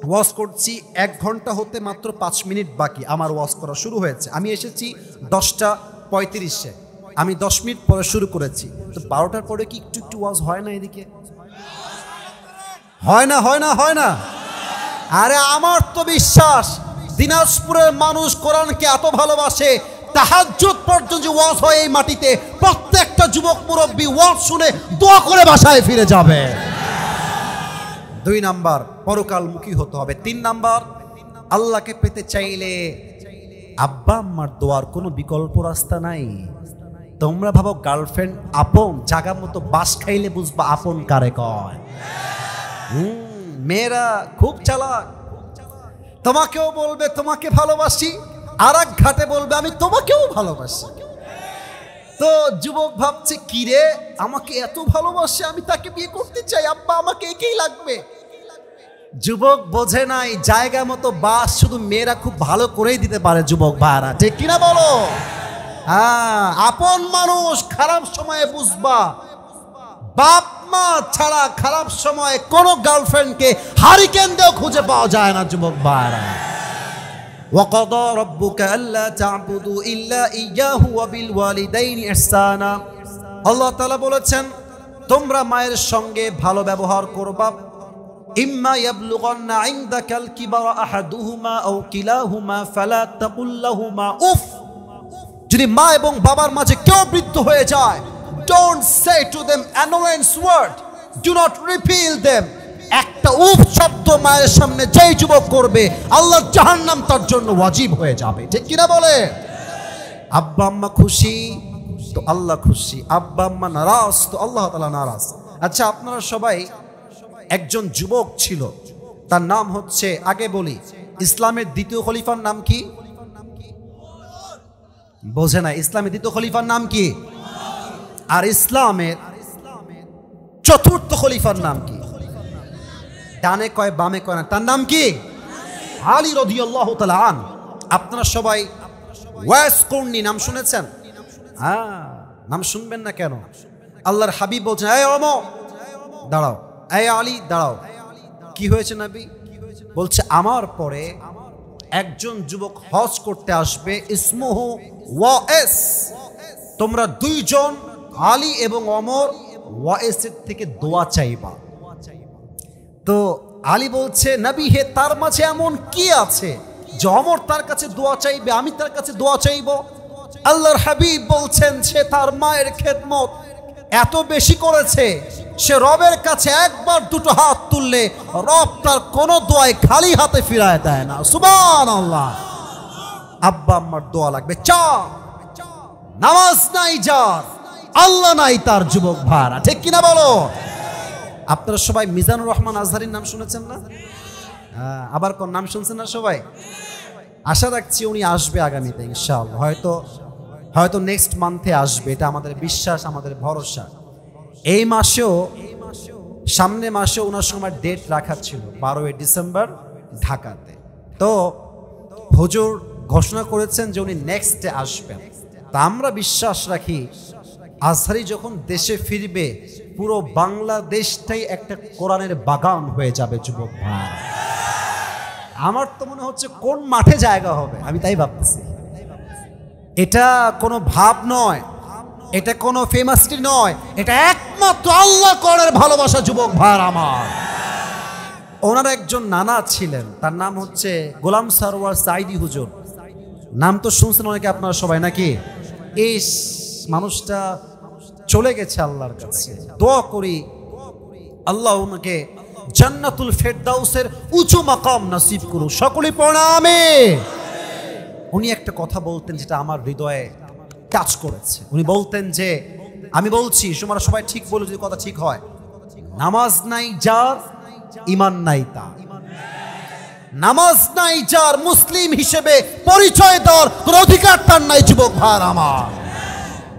ওয়াজ করছি 1 ঘন্টা হতে মাত্র 5 মিনিট বাকি। আমার ওয়াজ করা শুরু হয়েছে, আমি এসেছি 10:35-এ, আমি 10 মিনিট পরে শুরু করেছি। তো 12টার পরে কি একটু একটু ওয়াজ হয় না? এদিকে হয় না, হয় না, হয় না? আরে আমার তো বিশ্বাস দিনাজপুরের মানুষ কোরআনকে এত ভালোবাসে, তাহাজ্জুদ পর্যন্ত ওয়াজ হয় এই মাটিতে, প্রত্যেকটা যুবক মুরব্বী ওয়াজ শুনে দোয়া করে বাসায় ফিরে যাবে। 2 নাম্বার পরকালমুখী হতে হবে। 3 নাম্বার, আল্লাহকে পেতে চাইলে আব্বা আম্মার দোয়ার কোনো বিকল্প রাস্তা নাই। তোমরা ভাবো গার্লফ্রেন্ড আপন, জায়গা মতো বাস খাইলে বুঝবা আপন কারে কয়। মেয়েরা খুব চালাক, তোমাকেও বলবে তোমাকে ভালোবাসি, আর এক ঘাটে বলবে আমি তোমাকেও ভালোবাসি। তো যুবক ভাবছে, কিরে আমাকে এত ভালোবাসে, আমি তাকে বিয়ে করতে চাই, আব্বা আমাকে একেই লাগবে। যুবক বোঝে নাই জায়গা মতো বাস শুধু মেয়েরা খুব ভালো করেই দিতে পারে। যুবক ভাইরা, ঠিক কিনা বলো? হ্যাঁ, আপন মানুষ খারাপ সময়ে বুঝবা, বাপ মা ছাড়া খারাপ সময়ে কোনো গার্লফ্রেন্ডকে হারিকেন দিয়েও খুঁজে পাওয়া যায় না। যুবক ভাইরা, وَقَضَى رَبُّكَ أَلَّا تَعْبُدُوا إِلَّا إِيَّاهُ وَبِالْوَالِدَيْنِ إِحْسَانًا। আল্লাহ তাআলা বলেছেন, তোমরা মায়ের সঙ্গে ভালো ব্যবহার করবা। ইম্মা ইয়াবলুগান্না ইনদাকাল কিবারা আহাদুহুমা আও কিলাহুমা ফালা তাকুল লাহুমা উফ। যদি মা এবং বাবার মাঝে কেউ বৃদ্ধ হয়ে যায়, don't say to them annoyance word, do not repeal them। একটা উফ শব্দ মায়ের সামনে যেই যুবক করবে, আল্লাহর জাহান্নাম তার জন্য ওয়াজিব হয়ে যাবে। ঠিক কিনা বলে? আব্বা আম্মা খুশি তো আল্লাহ খুশি, আব্বা আম্মা নারাজ তো আল্লাহ তাআলা নারাজ। আচ্ছা, আপনারা সবাই, একজন যুবক ছিল, তার নাম হচ্ছে, আগে বলি, ইসলামের দ্বিতীয় খলিফার নাম কি? বোঝে না? ইসলামের দ্বিতীয় খলিফার নাম কি? আর ইসলামের 4র্থ খলিফার নাম কি? ডানে কয় বামে কয় না, তার নাম কি? আলী রাদিয়াল্লাহু তাআলা আন। আপনারা সবাই ওয়াইস কর্ণী নাম শুনেছেন? হ্যাঁ, নাম শুনবেন না কেন? আল্লাহর হাবিব বলছেন, এই ওমর দাঁড়াও, এই আলী দাঁড়াও। কি হয়েছে নবী? বলছে, আমার পরে একজন যুবক হজ করতে আসবে, ইসমুহু ওয়াইস। তোমরা 2 জন আলী এবং ওমর ওয়াইসের থেকে দোয়া চাইবা। তো আলী বলছে, নবী হে, তার মাঝে এমন কি আছে যে ওমর তার কাছে দোয়া চাইবে, আমি তার কাছে দোয়া চাইব? আল্লাহর হাবিব বলছেন, সে তার মায়ের খেদমত এত বেশি করেছে, সে রবের কাছে একবার 2টো হাত তুললে রব তার কোনো দোয়ায় খালি হাতে ফিরায় দেয় না। সুবহানাল্লাহ। আব্বা আম্মার দোয়া লাগবে। নামাজ নাই যার, আল্লাহ নাই তার। যুবক ভাইরা, ঠিক কিনা বলো? আপনারা সবাই মিজানুর রহমান আজহারির নাম শুনেছেন না? আবার কোন নাম শুনছেন না সবাই? আশা রাখছি উনি আসবে আগামীতে ইনশাআল্লাহ, হয়তো নেক্সট মান্থে আসবে, এটা আমাদের বিশ্বাস, আমাদের ভরসা। এই মাসেও সামনে মাসে ওনার সময় ডেট রাখা ছিল 12ই ডিসেম্বর ঢাকাতে। তো হুজুর ঘোষণা করেছেন যে উনি নেক্সট ডে আসবেন। তা আমরা বিশ্বাস রাখি আজহারি যখন দেশে ফিরবে পুরো বাংলাদেশটাই একটা কোরআনের বাগান হয়ে যাবে যুবক ভাই। আমার তো মনে হচ্ছে কোন মাঠে জায়গা হবে, আমি তাই ভাবতেছি। এটা কোনো ভাব নয়, এটা কোনো ফেমাসিটি নয়, এটা একমাত্র আল্লাহ কোরআনের ভালোবাসা যুবক ভাই আমার। ওনার একজন নানা ছিলেন, তার নাম হচ্ছে গোলাম সারওয়ার সাইদি হুজুর। নাম তো শুনছেন অনেকে আপনারা সবাই নাকি? এই মানুষটা চলে গেছে আল্লাহর কাছে। দোয়া করি আল্লাহ ওনাকে জান্নাতুল ফেরদাউসের উঁচু মাকাম নসিব করুন। সকলে পড়া আমিন। উনি একটা কথা বলতেন যেটা আমার হৃদয়ে কাজ করেছে। উনি বলতেন যে, আমি বলছি তোমরা সবাই ঠিক বলো যদি কথা ঠিক হয়, নামাজ নাই যার ঈমান নাই তার। নামাজ নাই যার মুসলিম হিসেবে পরিচয় দেওয়ার কোন অধিকার তার নাই যুবক ভাই আমার।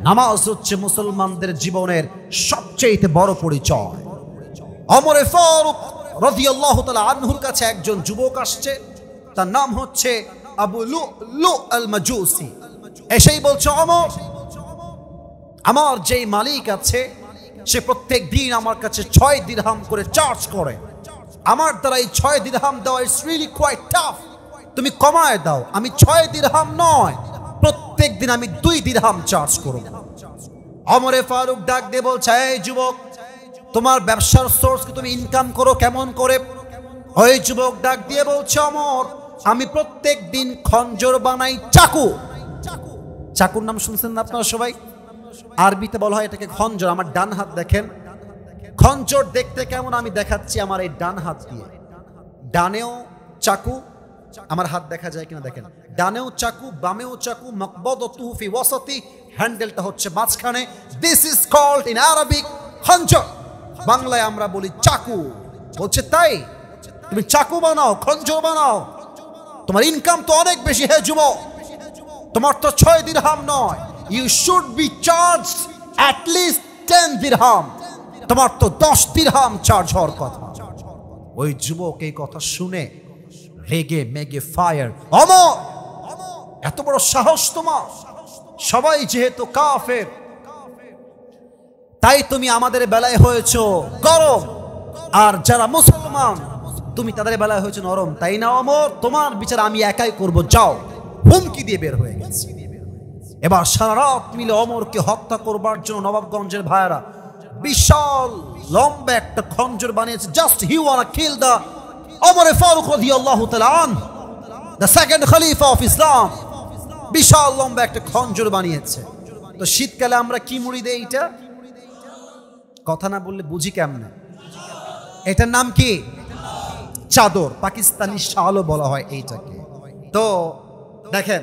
নামাজ হচ্ছে মুসলমানদের জীবনের সবচেয়ে বড় পরিচয়। ওমর ফারুক রাদিয়াল্লাহু তাআলা আনহুর কাছে একজন যুবক আসছে, তার নাম হচ্ছে আবু লুলু আল মাজুসি। এসেই বলছে, ওমর, আমার যেই মালিক আছে সে প্রত্যেক দিন আমার কাছে 6 দিরহাম করে চার্জ করে। আমার দ্বারা এই 6 দিরহাম দেওয়া ইটস রিয়েলি কোয়াইট টাফ। তুমি কমায় দাও। আমি 6 দিরহাম নয়, প্রত্যেক দিন আমি 2 দিরহাম চার্জ করব। ওমরে ফারুক ডাক দিয়ে বলছে, এই যুবক, তোমার ব্যবসার সোর্স কি, তুমি ইনকাম করো কেমন করে? ওই যুবক ডাক দিয়ে বলছে, ওমর, আমি প্রত্যেক দিন খঞ্জর বানাই চাকু। চাকুর নাম শুনছেন না আপনারা সবাই? আরবিতে বলা হয় এটাকে খঞ্জর। আমার ডান হাত দেখেন, খঞ্জর দেখতে কেমন আমি দেখাচ্ছি আমার এই ডান হাত দিয়ে। ডানেও চাকু, আমার হাত দেখা যায় কিনা দেখেন, ডানেও চাকু বামেও চাকু, মাকবাদাতুহু ফি ওয়াসাতি, হ্যান্ডেলটা হচ্ছে মাঝখানে। This is called in Arabic খঞ্জর। বাংলায় আমরা বলি চাকু। বলছে তাই তুমি চাকু বানাও, খঞ্জর বানাও, তোমার ইনকাম তো অনেক বেশি। হে যুবক, তোমার তো 6 দিরহাম নয়, you should be charge at least 10 দিরহাম। তোমার তো 10 দিরহাম চার্জ হওয়ার কথা। ওই যুবক এই কথা শুনে রেগে মেগে ফায়ার। ওমর, এত বড় সাহস তোমার! সবাই যেহেতু কাফের, তাই তুমি আমাদের বেলায় হয়েছো গরম, আর যারা মুসলমান তুমি তাদের বেলায় হয়েছে নরম, তাই না ওমর? তোমার বিচার আমি একাই করব, যাও। হুমকি দিয়ে বের হয়ে গেছে। এবার সারা রাত মিলে ওমরকে হত্যা করবার জন্য নবাবগঞ্জের ভাইরা বিশাল লম্বা একটা খঞ্জর বানিয়েছে। Just he want to kill the Omar Farooq রাদিয়াল্লাহু তাআলা আনহু, দ্য সেকেন্ড খলিফা অফ ইসলাম। বিশাল লম্বা একটা খঞ্জর বানিয়েছে। তো শীতকালে আমরা কি মুড়ি দেই? এটা কথা না বললে বুঝি কেমনে? এটার নাম কি? চাদর। পাকিস্তানি শালও বলা হয় এইটাকে। তো দেখেন,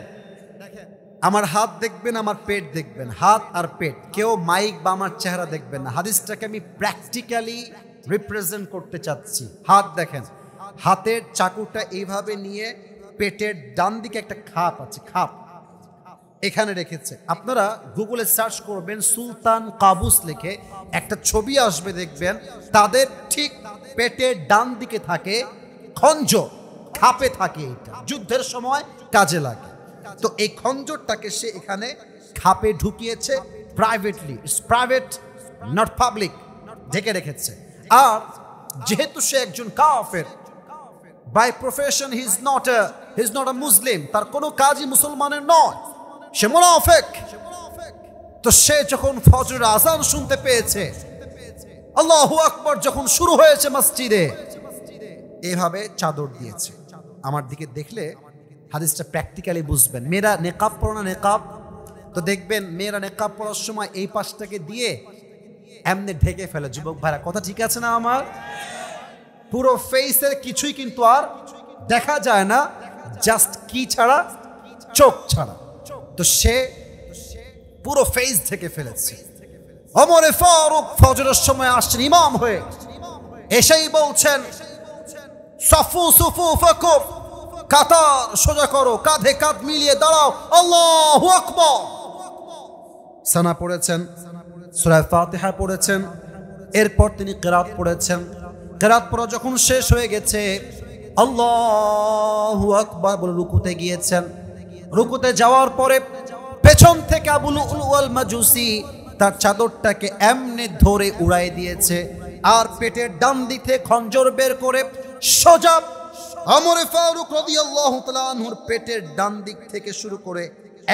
আমার হাত দেখবেন, আমার পেট দেখবেন, হাত আর পেট। কেউ মাইক বা আমার চেহারা দেখবেন না। হাদিসটাকে আমি প্র্যাকটিক্যালি রিপ্রেজেন্ট করতে চাচ্ছি। হাত দেখেন, হাতের চাকুটা এইভাবে নিয়ে পেটের ডান দিকে একটা খাপ আছে, খাপ এখানে রেখেছে। আপনারা গুগলে সার্চ করবেন সুলতান কাবুস লিখে, একটা ছবি আসবে, দেখবেন তাদের ঠিক পেটের ডান দিকে থাকে খঞ্জর, খাপে থাকে। এটা যুদ্ধের সময় কাজে লাগে। তো এই খঞ্জরটাকে সে এখানে খাপে ঢুকিয়েছে privately, it's private not public, ঢেকে রেখেছে। আর যেহেতু সে একজন কাফের, by profession he is not a Muslim, তার কোনো কাজই মুসলমানের নয়, সে মুনাফিক। তো সে যখন ফজরের আযান শুনতে পেয়েছে, আল্লাহু আকবার যখন শুরু হয়েছে মসজিদে, এভাবে চাদর দিয়েছে। আমার দিকে দেখলে হাদিসটা প্র্যাকটিক্যালি বুঝবেন। মেয়েরা নেকাব পরো না, নেকাব তো দেখবেন মেয়েরা নেকাব পরার সময় এই পাশটাকে দিয়ে এমনি ঢেকে ফেলে। যুবক ভাইরা, কথা ঠিক আছে না আমার? পুরো ফেসের কিছুই কিন্তু আর দেখা যায় না, জাস্ট কি ছাড়া, চোখ ছাড়া। তো সে পুরো ফেস ঢেকে ফেলেছে। ওমর ফারুক ফজরের সময় আসছেন ইমাম হয়ে, এসেই বলছেন, সাফু সুফুফাকুম, কাতার সোজা করো, কাঁধে কাঁধ মিলিয়ে দাঁড়াও, আল্লাহু আকবার। সানা পড়েছেন, সূরা ফাতিহা পড়েছেন, এরপর তিনি কিরাত পড়েছেন। কিরাত পড়া যখন শেষ হয়ে গেছে, আল্লাহু আকবার বলে রুকুতে গিয়েছেন। রুকুতে যাওয়ার পরে পেছন থেকে আবু লুলু আল মাজুসি তার চাদরটাকে এমনি ধরে উড়াই দিয়েছে, আর পেটের ডান দিক থেকে খঞ্জর বের করে সোজা ওমর ফারুক রাদিয়াল্লাহু তাআলা আনহুর পেটের ডান দিক থেকে শুরু করে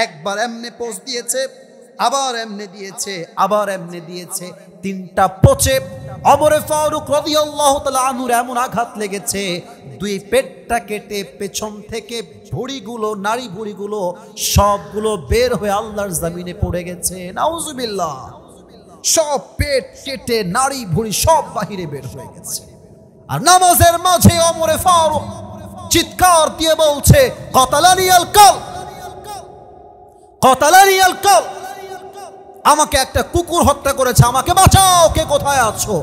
একবার এমনি পোজ দিয়েছে, আবার এমনি দিয়েছে, আবার এমনি দিয়েছে। তিনটা পোচে ওমর ফারুক রাদিয়াল্লাহু তাআলা আনহুর এমন আঘাত লেগেছে, দুই পেটটা কেটে পেছন থেকে ভুঁড়িগুলো, নারী ভুঁড়িগুলো সবগুলো বের হয়ে আল্লাহর জমিনে পড়ে গেছে। নাউজুবিল্লাহ। সব পেট কেটে নারী ভুঁড়ি সব বাহিরে বের হয়ে গেছে। আর নামাজের মাঝে ওমর ফারুক চিৎকার দিয়ে বলছে, কতালানি আল কাল, কতালানি আল কাল, আমাকে একটা কুকুর হত্যা করেছে, আমাকে বাঁচাও, কে কোথায় আছো?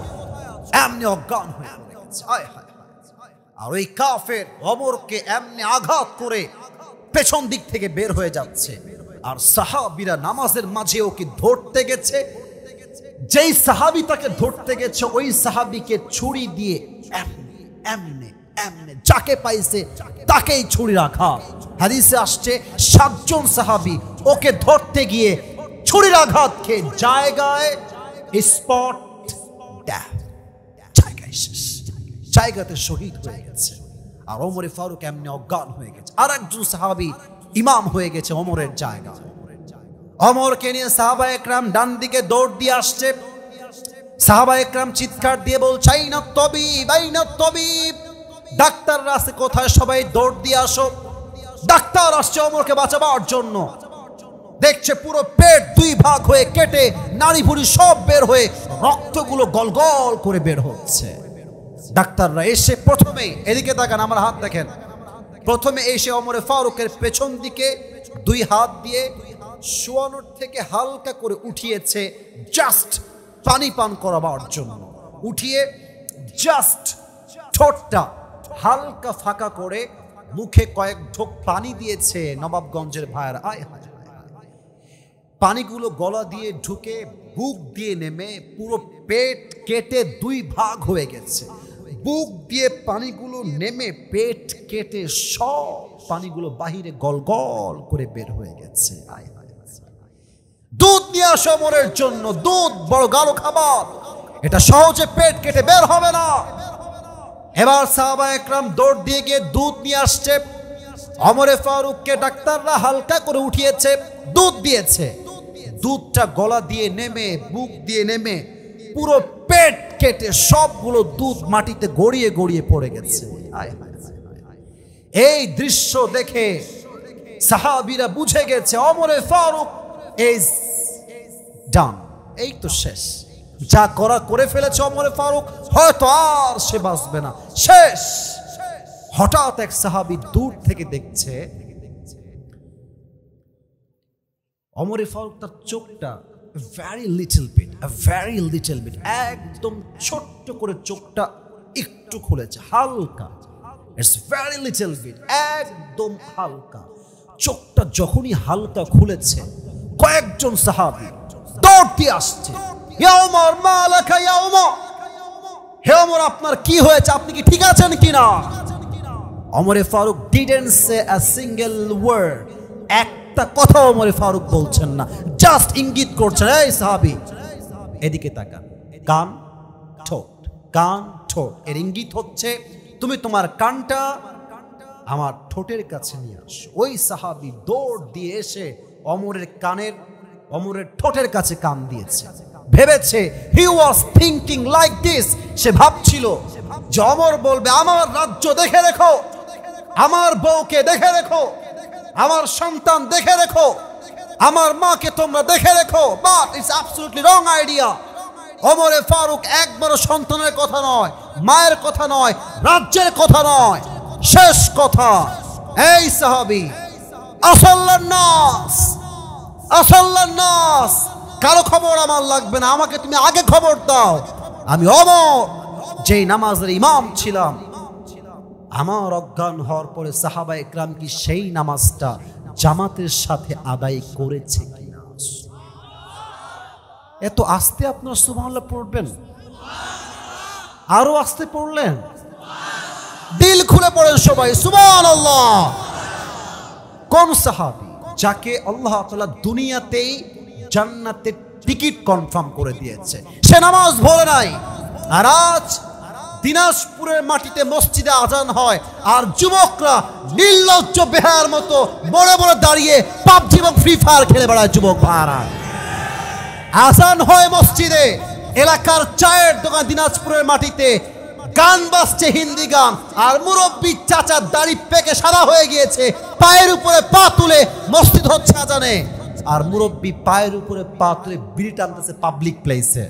এমনি অজ্ঞান হয়ে গেছে। আর ওই কাফের ওমরকে এমনি আঘাত করে পেছন দিক থেকে বের হয়ে যাচ্ছে। আর সাহাবীরা নামাজের মাঝে ওকে ধরতে গেছে। যেই সাহাবী তাকে ধরতে গেছে, ওই সাহাবীকে ছুরি দিয়ে এমনি এমনি এমনি যাকে পাইছে তাকেই ছুরির আঘাত। হাদিসে আসছে 7 জন সাহাবী ওকে ধরতে গিয়ে ছুরির আঘাত খেয়ে জায়গায় স্পট ডেথ, জায়গায় শেষ, জায়গাতে শহীদ হয়ে গেছে। আর ওমর ফারুক এমনি অজ্ঞান হয়ে গেছে। আর একজন সাহাবী ইমাম হয়ে গেছে ওমরের জায়গায়। ওমরকে নিয়ে সাহাবায়ে একরাম ডান দিকে দৌড় দিয়ে আসছে। সাহাবায়ে একরাম চিৎকার দিয়ে বলছে, আইনা তবিব, আইনা তবিব, ডাক্তাররা আছে কোথায়? সবাই দৌড় দিয়ে আসো। ডাক্তার আসছে ওমরকে বাঁচাবার জন্য। দেখছে পুরো পেট 2 ভাগ হয়ে কেটে নাড়ি ভুঁড়ি সব বের হয়ে রক্তগুলো গলগল করে বের হচ্ছে। ডাক্তাররা এসে প্রথমে, এদিকে তাকান, আমার হাত দেখেন, প্রথমে এসে ওমর ফারুকের পেছন দিকে 2 হাত দিয়ে শোয়ানোর থেকে হালকা করে উঠিয়েছে, জাস্ট পানি পান করাবার জন্য। উঠিয়ে জাস্ট ঠোঁটটা হালকা ফাঁকা করে মুখে কয়েক ঢোক পানি দিয়েছে। নবাবগঞ্জের ভাইয়েরা, আয় হায়, পানিগুলো গলা দিয়ে ঢুকে বুক দিয়ে নেমে পুরো পেট কেটে 2 ভাগ হয়ে গেছে। বুক দিয়ে পানিগুলো নেমে পেট কেটে সব পানিগুলো বাহিরে গলগল করে বের হয়ে গেছে। দুধ নিয়ে আসো ওমরের জন্য, দুধ বড় গাঢ় খাবার, এটা সহজে পেট কেটে বের হবে না। এবার সাহাবায়ে একরাম দৌড় দিয়ে গিয়ে দুধ নিয়ে আসছে। ওমর ফারুককে ডাক্তাররা হালকা করে উঠিয়েছে, দুধ দিয়েছে। দুধটা গলা দিয়ে নেমে বুক দিয়ে নেমে পুরো পেট কেটে সবগুলো দুধ মাটিতে গড়িয়ে গড়িয়ে পড়ে গেছে। এই দৃশ্য দেখে সাহাবীরা বুঝে গেছে ওমর ফারুক ইজ ডান, এই তো শেষ, যা করা করে ফেলেছে ওমর ফারুক, হয়তো আর সে বাঁচবে না, শেষ। হঠাৎ এক সাহাবী দূর থেকে দেখছে ওমর ফারুক তার চোখটা very little bit একদম ছোট্ট করে চোখটা একটু খুলেছে, হালকা, ইটস very little bit, একদম হালকা। চোখটা যখনই হালকা খুলেছে, কয়েকজন সাহাবী দৌড় দিয়ে আসছে, ইয়া ওমর মা লাকা ইয়া ওমর, হে ওমর আপনার কি হয়েছে, আপনি কি ঠিক আছেন কিনা? Omar Faruk didn't say a single word, একটা কথা ওমর ফারুক বলছেন না, জাস্ট ইঙ্গিত করছেন, এই সাহাবী এদিকে তাকান, কান ঠোঁট, কান ঠোঁট, এর ইঙ্গিত হচ্ছে তুমি তোমার কানটা আমার ঠোঁটের কাছে নিয়ে আসো। ওই সাহাবী দৌড় দিয়ে এসে ওমরের কানের, ওমরের ঠোঁটের কাছে কান দিয়েছে। ভেবেছে, হি ওয়াজ থিংকিং লাইক দিস, সে ভাবছিল যে ওমর বলবে আমার রাজ্য দেখে রেখো, আমার বউকে দেখে রেখো, আমার সন্তান দেখে রেখো, আমার মাকে তোমরা দেখে রেখো। But it's absolutely wrong idea. Umar Farooq একবারও সন্তানের কথা নয়, মায়ের কথা নয়, রাজ্যের কথা নয়, শেষ কথা, এই সাহাবী আসাল্লান নাস, আসাল্লান নাস, কারো খবর আমার লাগবে না, আমাকে তুমি আগে খবর দাও। আমি ওমর যেই নামাজের ইমাম ছিলাম, আমার অজ্ঞান হওয়ার পরে সাহাবায়ে একরাম কি সেই নামাজটা জামাতের সাথে আদায় করেছে কিনা? এত আস্তে আপনারা সুবহানাল্লাহ পড়বেন। আরো আসতে পড়লেন, দিল খুলে পড়েন সবাই সুবহানাল্লাহ। কোন সাহাবী যাকে আল্লাহ তাআলা দুনিয়াতেই জান্নাতের টিকিট কনফার্ম করে দিয়েছে, সে নামাজ ভোলে নাই। আর আজ দিনাজপুরের মাটিতে মসজিদে আজান হয় আর যুবকরা নির্লজ্জ বেহায়ার মতো বড় বড় দাঁড়িয়ে পাবজি এবং ফ্রি ফায়ার খেলে বেড়ায়। যুবক ভাড়া আজান হয় মসজিদে, এলাকার চায়ের দোকান দিনাজপুরের মাটিতে গান বাজছে, হিন্দি গান, আর মুরব্বী চাচার দাড়ি পেকে সাদা হয়ে গিয়েছে, পায়ের উপরে পা তুলে মসজিদ হচ্ছে আজানে, আর মুরব্বী পায়ের উপরে পা তুলে বিড়ি টানতেছে পাবলিক প্লেসে।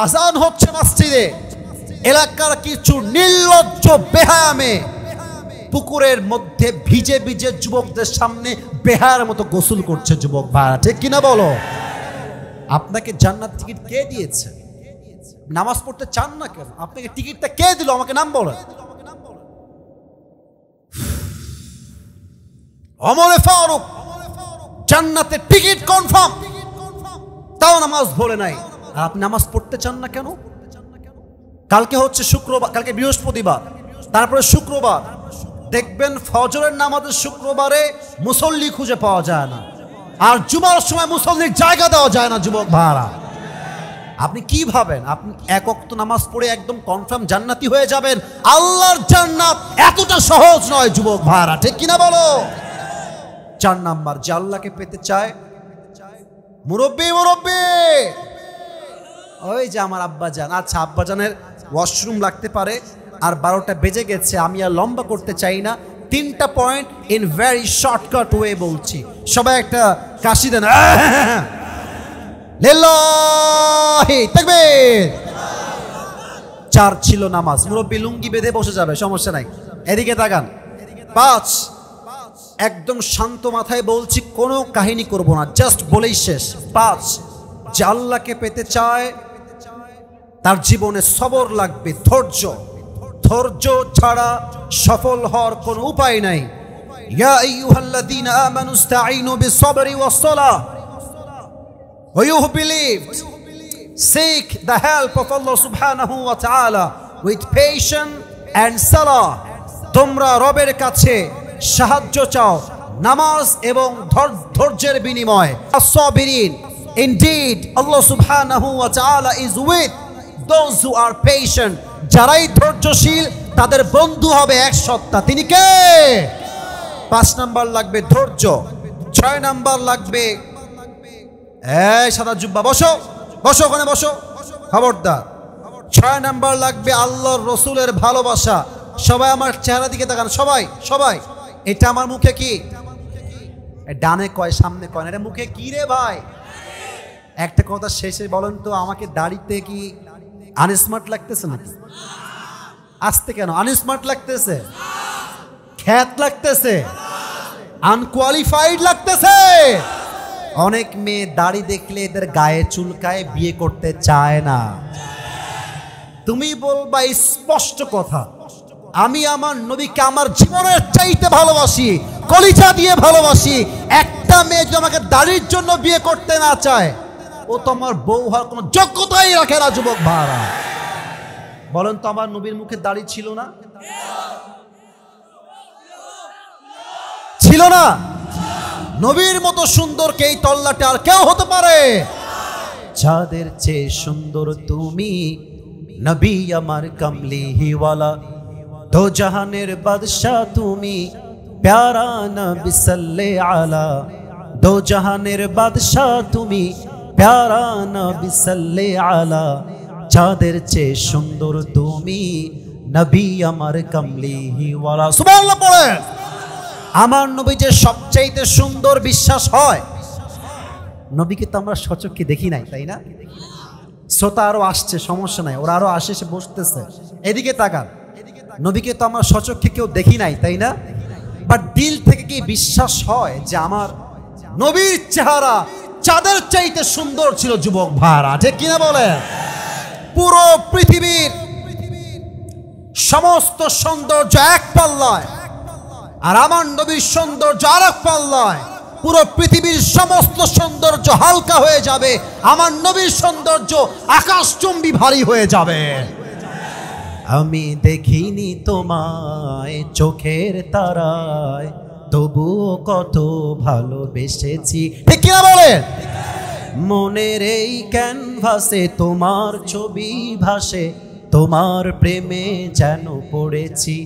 আজান হচ্ছে মসজিদে, এলাকার কিছু নির্লজ্জ বেহায়ামে পুকুরের মধ্যে ভিজে ভিজে যুবকদের সামনে বেহায়ার মতো গোসল করছে। যুবক ভাড়া ঠিক কিনা বলো? আপনাকে জান্নাত টিকিট কে দিয়েছে? নামাজ পড়তে চান না কেন? আপনাকে টিকিটটা কে দিল? আমাকে নাম বলেন। ওমরে ফারুক জান্নাতের টিকিট কনফার্ম, তাও নামাজ ভোলে নাই। আর আপনি নামাজ পড়তে চান না কেন? কালকে হচ্ছে শুক্রবার, কালকে বৃহস্পতিবার, তারপরে শুক্রবার। দেখবেন ফজরের নামাজের শুক্রবারে মুসল্লি খুঁজে পাওয়া যায় না, আর জুমার সময় মুসল্লির জায়গা দেওয়া যায় না। যুবক ভাড়া আপনি কি ভাবেন আপনি এক ওয়াক্ত নামাজ পড়ে একদম কনফার্ম জান্নাতি হয়ে যাবেন? আল্লাহর জান্নাত এতটা সহজ নয়। যুবক ভাড়া ঠিক কিনা বলো? 4 নাম্বার, যে আল্লাহকে পেতে চায়, মুরব্বী ওই যে আমার আব্বাজান, আচ্ছা আব্বাজানের ওয়াশরুম লাগতে পারে, আর 12টা বেজে গেছে, আমি আর লম্বা করতে চাই না। 3টা point in very shortcut way বলছি, সবাই একটা কাশি দেন। লিল্লাহি তাকবীর। 4 ছিল নামাজ, মুরব্বী লুঙ্গি বেঁধে বসে যাবে, সমস্যা নাই, এদিকে তাকান। 5 একদম শান্ত মাথায় বলছি, কোনো কাহিনী করব না, জাস্ট বলেই শেষ। 5 যে আল্লাহকে পেতে চায় তার জীবনে সবর লাগবে, ধৈর্য। ধৈর্য ছাড়া সফল হওয়ার কোনো উপায় নাই। ইয়া আইয়ুহাল্লাযীনা আমানু ইসতাঈনু বিস-সাবরি ওয়াস-সালাহ ওয়া you believed seek the help of Allah subhanahu wa ta'ala with patience and salah। তোমরা রবের কাছে সাহায্য চাও নামাজ এবং ধৈর্যের বিনিময়ে। as-sabirin, indeed Allah subhanahu wa ta'ala is with those who are patient। যারাই ধৈর্যশীল তাদের বন্ধু হবে এক সত্তা, তিনি কে? 5 নাম্বার লাগবে ধৈর্য। 6 নাম্বার লাগবে, এই সাদা জুব্বা বসো বসো, ওখানে বসো, খবরদার। 6 নাম্বার লাগবে আল্লাহর রসুলের ভালোবাসা। সবাই আমার চেহারা দিকে তাকান, সবাই সবাই। এটা আমার মুখে কি? ডানে কয় সামনে কয় না, এটা মুখে কি রে ভাই? একটা কথা শেষে বলেন তো, আমাকে দাড়িতে কি আনস্মার্ট লাগতেছে নাকি? আসতে কেন আনস্মার্ট লাগতেছে? খ্যাত লাগতেছে? আনকোয়ালিফাইড লাগতেছে? অনেক মেয়ে দাড়ি দেখলে এদের গায়ে চুলকায়, বিয়ে করতে চায় না। তুমি বলবা স্পষ্ট কথা, আমি আমার নবীকে আমার জীবনের চাইতে ভালোবাসি, কলিজা দিয়ে ভালোবাসি। একটা মেয়ে যদি আমাকে দাড়ির জন্য বিয়ে করতে না চায়, ও তো আমার বউ হওয়ার কোনো যোগ্যতাই রাখে না। যুবক ভাড়া বলেন তো, আমার নবীর মুখে দাড়ি ছিল না? ছিল না? নবীর মতো সুন্দর কে এই তল্লাটে আর কেউ হতে পারে? যাদের চেয়ে সুন্দর তুমি, নবী আমার কামলিওয়ালা, দো জাহানের বাদশাহ তুমি, প্যারা নবী সাল্লাল্লাহু আলা, দো জাহানের বাদশাহ তুমি, প্যারা নবী সাল্লাল্লাহু আলা। যাদের চেয়ে সুন্দর তুমি, নবী আমার কামলিওয়ালা। সুবহানাল্লাহ পড়ে। আমার নবী যে সবচাইতে সুন্দর বিশ্বাস হয়। নবীকে তো আমরা সচক্ষে দেখি নাই, তাই না? শ্রোতা আরো আসছে, সমস্যা নাই, ওরা আরো আসে, এসে বসতেছে, এদিকে তাকান। নবীকে তো আমরা সচক্ষে কেউ দেখি নাই, তাই না? বাট দিল থেকে কি বিশ্বাস হয় যে আমার নবীর চেহারা চাঁদের চাইতে সুন্দর ছিল? যুবক ভাড়া ঠিক কিনা বলে? পুরো পৃথিবীর সমস্ত সৌন্দর্য এক পাল্লায়, আর আমার নবীর সৌন্দর্য আর এক পাল্লায়। পুরো পৃথিবীর সমস্ত সৌন্দর্য হালকা হয়ে যাবে, আমার নবীর সৌন্দর্য আকাশচুম্বী ভারী হয়ে যাবে। আমি দেখিনি তোমায় চোখের তারায়, তবুও কত ভালোবেসেছি। ঠিক কিনা বলেন? মনের এই ক্যানভাসে তোমার ছবি ভাসে, তোমার প্রেমে যেন পড়েছি।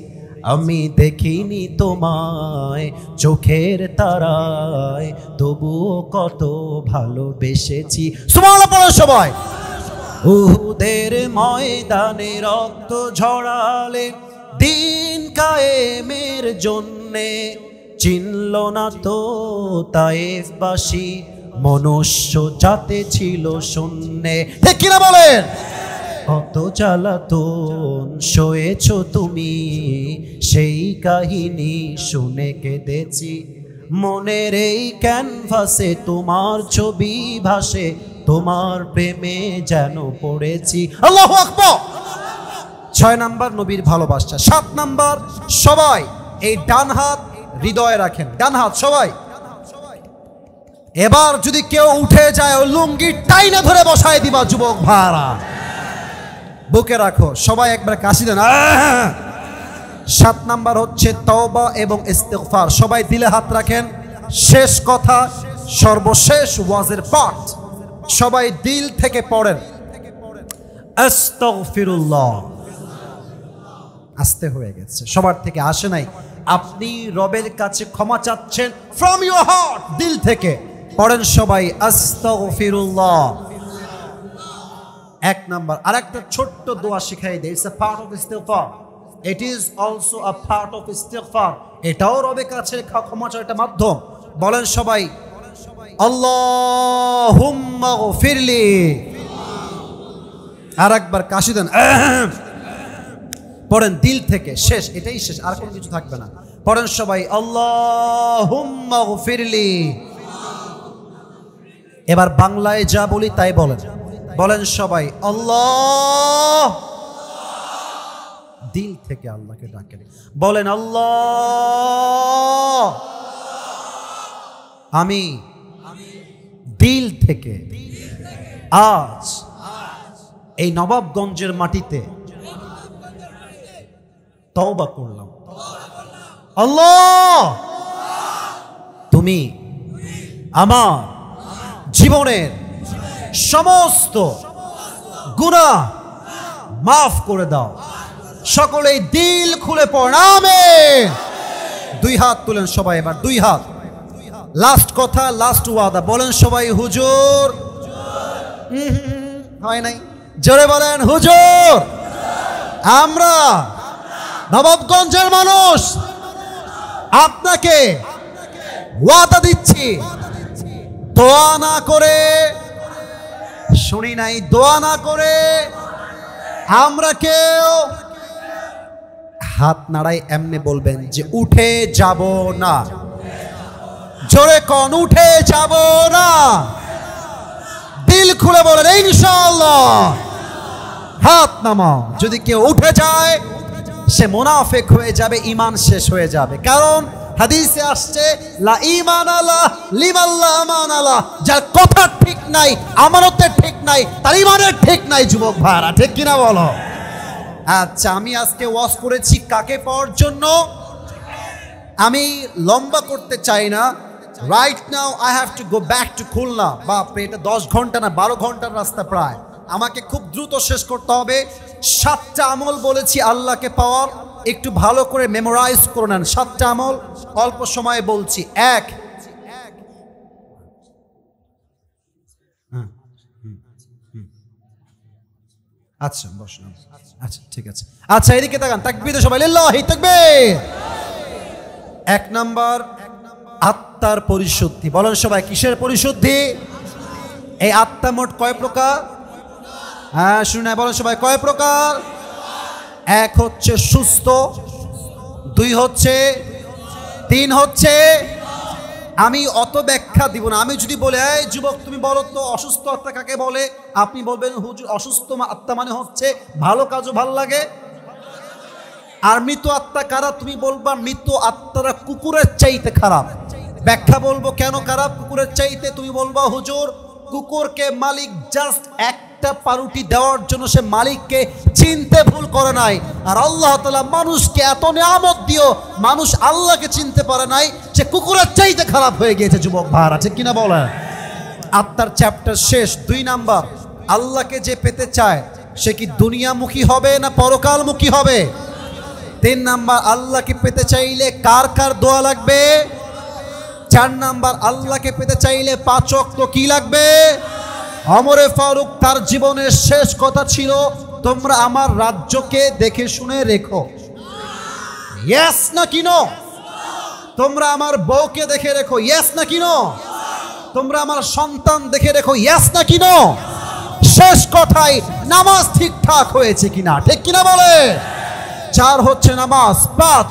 আমি দেখিনি তোমায় চোখের তারায়, তবুও কত ভালোবেসেছি। সুবহানাল্লাহ পড়ো সবাই। উহুদের ময়দানে রক্ত ঝরালে দিন কায়েমের জন্যে, চিনল না তো তায়েফবাসী মনুষ্য জাতে ছিল শূন্যে। ঠিক কিনা বলেন? কত জ্বালাতন সয়েছো তুমি, সেই কাহিনী শুনে কেঁদেছি। মনের এই ক্যানভাসে তোমার ছবি ভাসে, তোমার প্রেমে যেন পড়েছি। আল্লাহু আকবার। 6 নাম্বার নবীর ভালোবাসা। 7 নাম্বার, সবাই এই ডান হাত হৃদয়ে রাখেন, ডান হাত সবাই। এবার যদি কেউ উঠে যায় ও লুঙ্গি টাইনা ধরে বসায় দিবা যুবক ভাড়া, বুকে রাখো সবাই, একবার কাশি দেন। 7 নাম্বার হচ্ছে তওবা এবং ইস্তিগফার। সবাই দিলে হাত রাখেন। শেষ কথা, সর্বশেষ ওয়াজের পাঠ, সবাই দিল থেকে পড়েন আস্তাগফিরুল্লাহ। আস্তে হয়ে গেছে, সবার থেকে আসে নাই। আপনি রবের কাছে ক্ষমা চাচ্ছেন ফ্রম ইউর হার্ট, দিল থেকে পড়েন সবাই আস্তাগফিরুল্লাহ। 1 নাম্বার। আরেকটা ছোট্ট দোয়া শিখাই দেই, ইটস আ পার্ট অফ ইস্তিগফার, it is also a part of ইস্তিগফার। এটাও রবের কাছে ক্ষমা চাওয়ার একটা মাধ্যম। বলেন সবাই আল্লাহুম্মা গফিরলি। আরেকবার কাশি দেন, পড়েন দিল থেকে। শেষ, এটাই শেষ, আর কোনো কিছু থাকবে না। পড়েন সবাই আল্লাহুম্মা গফিরলি। এবার বাংলায় যা বলি তাই বলেন। বলেন সবাই আল্লাহ, দিল থেকে আল্লাহকে ডাকেন। বলেন আল্লাহ, আমি দিল থেকে আজ এই নবাবগঞ্জের মাটিতে তওবা করলাম। আল্লাহ, তুমি আমার জীবনের সমস্ত গুনাহ মাফ করে দাও। সকলেই দিল খুলে পড়েন আমিন। 2 হাত তুলেন সবাই, এবার 2 হাত। লাস্ট কথা, লাস্ট ওয়াদা। বলেন সবাই হুজুর। হয় নাই, জোরে বলেন হুজুর। আমরা নবাবগঞ্জের মানুষ আপনাকে ওয়াদা দিচ্ছি, দোয়া না করে, শুনি নাই, দোয়া না করে আমরা কেউ হাত নাড়াই এমনি বলবেন যে উঠে যাব না। জোরে কোন উঠে যাব না। দিল খুলে বলেন ইনশাআল্লাহ। হাত নামাও। যদি কেউ উঠে যায় সে মুনাফিক হয়ে যাবে, ঈমান শেষ হয়ে যাবে। কারণ হাদিসে আসছে লা ঈমান আলা লিমান লা আমান আলা, যার কথা ঠিক নাই, আমানতের ঠিক নাই, তার ঈমানের ঠিক নাই। যুবক ভাইরা ঠিক কিনা বলো? আচ্ছা, আমি আজকে ওয়াজ করেছি কাকে পাওয়ার জন্য? আমি লম্বা করতে চাই না। Right now I have to go back to Khulna. বাপরে, এটা 10 ঘন্টা না 12 ঘন্টার রাস্তা প্রায়। আমাকে খুব দ্রুত শেষ করতে হবে। 7টা আমল বলেছি আল্লাহকে পাওয়ার, একটু ভালো করে মেমোরাইজ করে নেন। 7টা আমল অল্প সময়ে বলছি। 1, আচ্ছা বসলাম, আচ্ছা ঠিক আছে। আচ্ছা এদিকে তাকান, তাকবীর সবাই, লিল্লাহি তাকবীর। 1 নাম্বার আত্মার পরিশুদ্ধি। বলেন সবাই কিসের পরিশুদ্ধি? এই আত্মা মোট কয় প্রকার? হ্যাঁ শুনে বলেন সবাই কয় প্রকার? 1 হচ্ছে সুস্থ, 2 হচ্ছে, 3 হচ্ছে। আমি অত ব্যাখ্যা দিব না। আমি যদি বলে এই যুবক তুমি বলো তো অসুস্থ আত্মা কাকে বলে, আপনি বলবেন হুজুর অসুস্থ আত্মা মানে হচ্ছে ভালো কাজও ভাল লাগে। আর মৃত আত্মা কারা? তুমি বলবা মৃত আত্মারা কুকুরের চাইতে খারাপ। ব্যাখ্যা বলবো কেন খারাপ কুকুরের চাইতে। তুমি বলবা হুজুর কুকুরকে মালিক জাস্ট একটা পাউরুটি দেওয়ার জন্য সে মালিককে চিনতে ভুল করে নাই, আর আল্লাহ তাআলা মানুষকে এত নিয়ামত দিও মানুষ আল্লাহকে চিনতে পারে নাই, সে কুকুরের চাইতে খারাপ হয়ে গিয়েছে। যুবক ভাইরা ঠিক কিনা বলেন? আত্মার চ্যাপ্টার শেষ। 2 নাম্বার, আল্লাহকে যে পেতে চায় সে কি দুনিয়ামুখী হবে না পরকালমুখী হবে? 3 নাম্বার, আল্লাহকে পেতে চাইলে কার কার দোয়া লাগবে? 4 নাম্বার, আল্লাহকে পেতে চাইলে 5 ওয়াক্ত কি লাগবে? ওমর ফারুক তার জীবনের শেষ কথা ছিল, তোমরা আমার রাজ্যকে দেখে শুনে রেখো। ইয়েস না কি নো? তোমরা আমার বউকে দেখে রেখো। ইয়েস না কি নো? তোমরা আমার সন্তান দেখে রেখো। ইয়েস না কি নো? শেষ কথাই নামাজ ঠিকঠাক হয়েছে কিনা, ঠিক কিনা বলে? 4 হচ্ছে নামাজ। 5,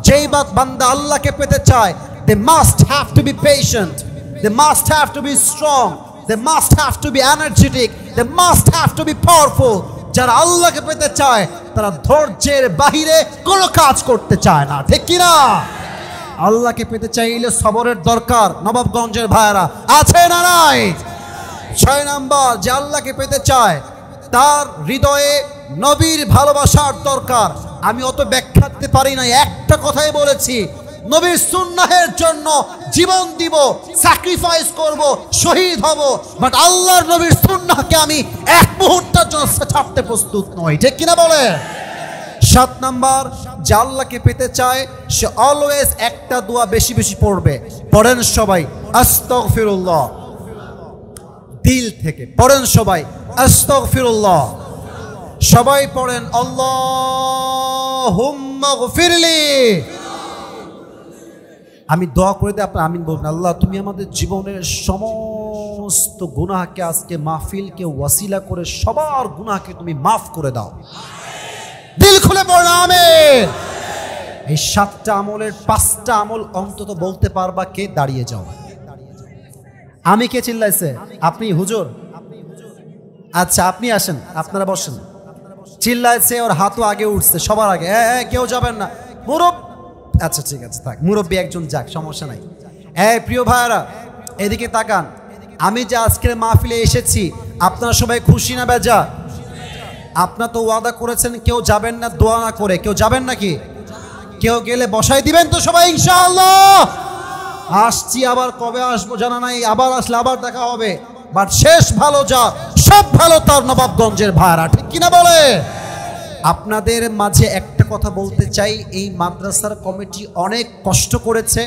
যেই বান্দা আল্লাহকে পেতে চায়, they must have to be patient, they must have to be strong, they must have to be energetic, they must have to be powerful। যারা আল্লাহকে পেতে চায় তারা ধৈর্যের বাহিরে কোনো কাজ করতে চায় না, ঠিক কিনা? আল্লাহকে পেতে চাইলে সবরের দরকার। নবাবগঞ্জের ভাইরা আছে না নাই? 6 নাম্বার, যে আল্লাহকে পেতে চায় তার হৃদয়ে নবীর ভালোবাসার দরকার। আমি অত ব্যাখ্যা দিতে পারি না, একটা কথাই বলেছি, নবীর সুন্নাহের জন্য জীবন দিব, স্যাক্রিফাইস করব, শহীদ হব, বাট আল্লাহর নবীর সুন্নাহকে আমি এক মুহূর্তের জন্য ছাড়তে প্রস্তুত নই, ঠিক কিনা বলে? 7 নাম্বার, যে আল্লাহকে পেতে চায় সে অলওয়েজ একটা দোয়া বেশি বেশি পড়বে। পড়েন সবাই আস্তাগফিরুল্লাহ, দিল থেকে পড়েন সবাই আস্তাগফিরুল্লাহ। সবাই পড়েন আল্লাহুম্মা গফিরলি। আমি দোয়া করে দিই, আপনার আমিন বলবেন। আল্লাহ তুমি আমাদের জীবনের সমস্ত গুনাহকে আজকে মাহফিলকে ওয়াসিলা করে সবার গুনাহকে তুমি মাফ করে দাও। দিল খুলে পড়েন আমিন। এই 7টা আমলের 5টা আমল অন্তত বলতে পারবা কে? দাঁড়িয়ে যাও। আমি কে চিল্লাইছে? আপনি হুজুর? আচ্ছা আপনি আসেন, আপনারা বসেন। চিল্লাইছে, ওর হাতও আগে উঠছে সবার আগে। কেউ যাবেন না মুরব্বি। আচ্ছা ঠিক আছে থাক, মুরব্বি একজন যাক, সমস্যা নাই। প্রিয় ভাইরা এদিকে তাকান। আমি যে আজকের মাহফিলে এসেছি আপনারা সবাই খুশি না বেজা? আপনারা তো ওয়াদা করেছেন কেউ যাবেন না দোয়া না করে। কেউ যাবেন নাকি? কেউ গেলে বসাই দিবেন তো সবাই ইনশাআল্লাহ? আসছি, আবার কবে আসবো জানা নাই, আবার আসলে আবার দেখা হবে, বাট শেষ ভালো যা সব ভালো তার নবাবগঞ্জের ভাইরা, ঠিক কিনা বলে? আপনাদের মাঝে একটা কথা বলতে চাই, এই মাদ্রাসার কমিটি অনেক কষ্ট করেছে,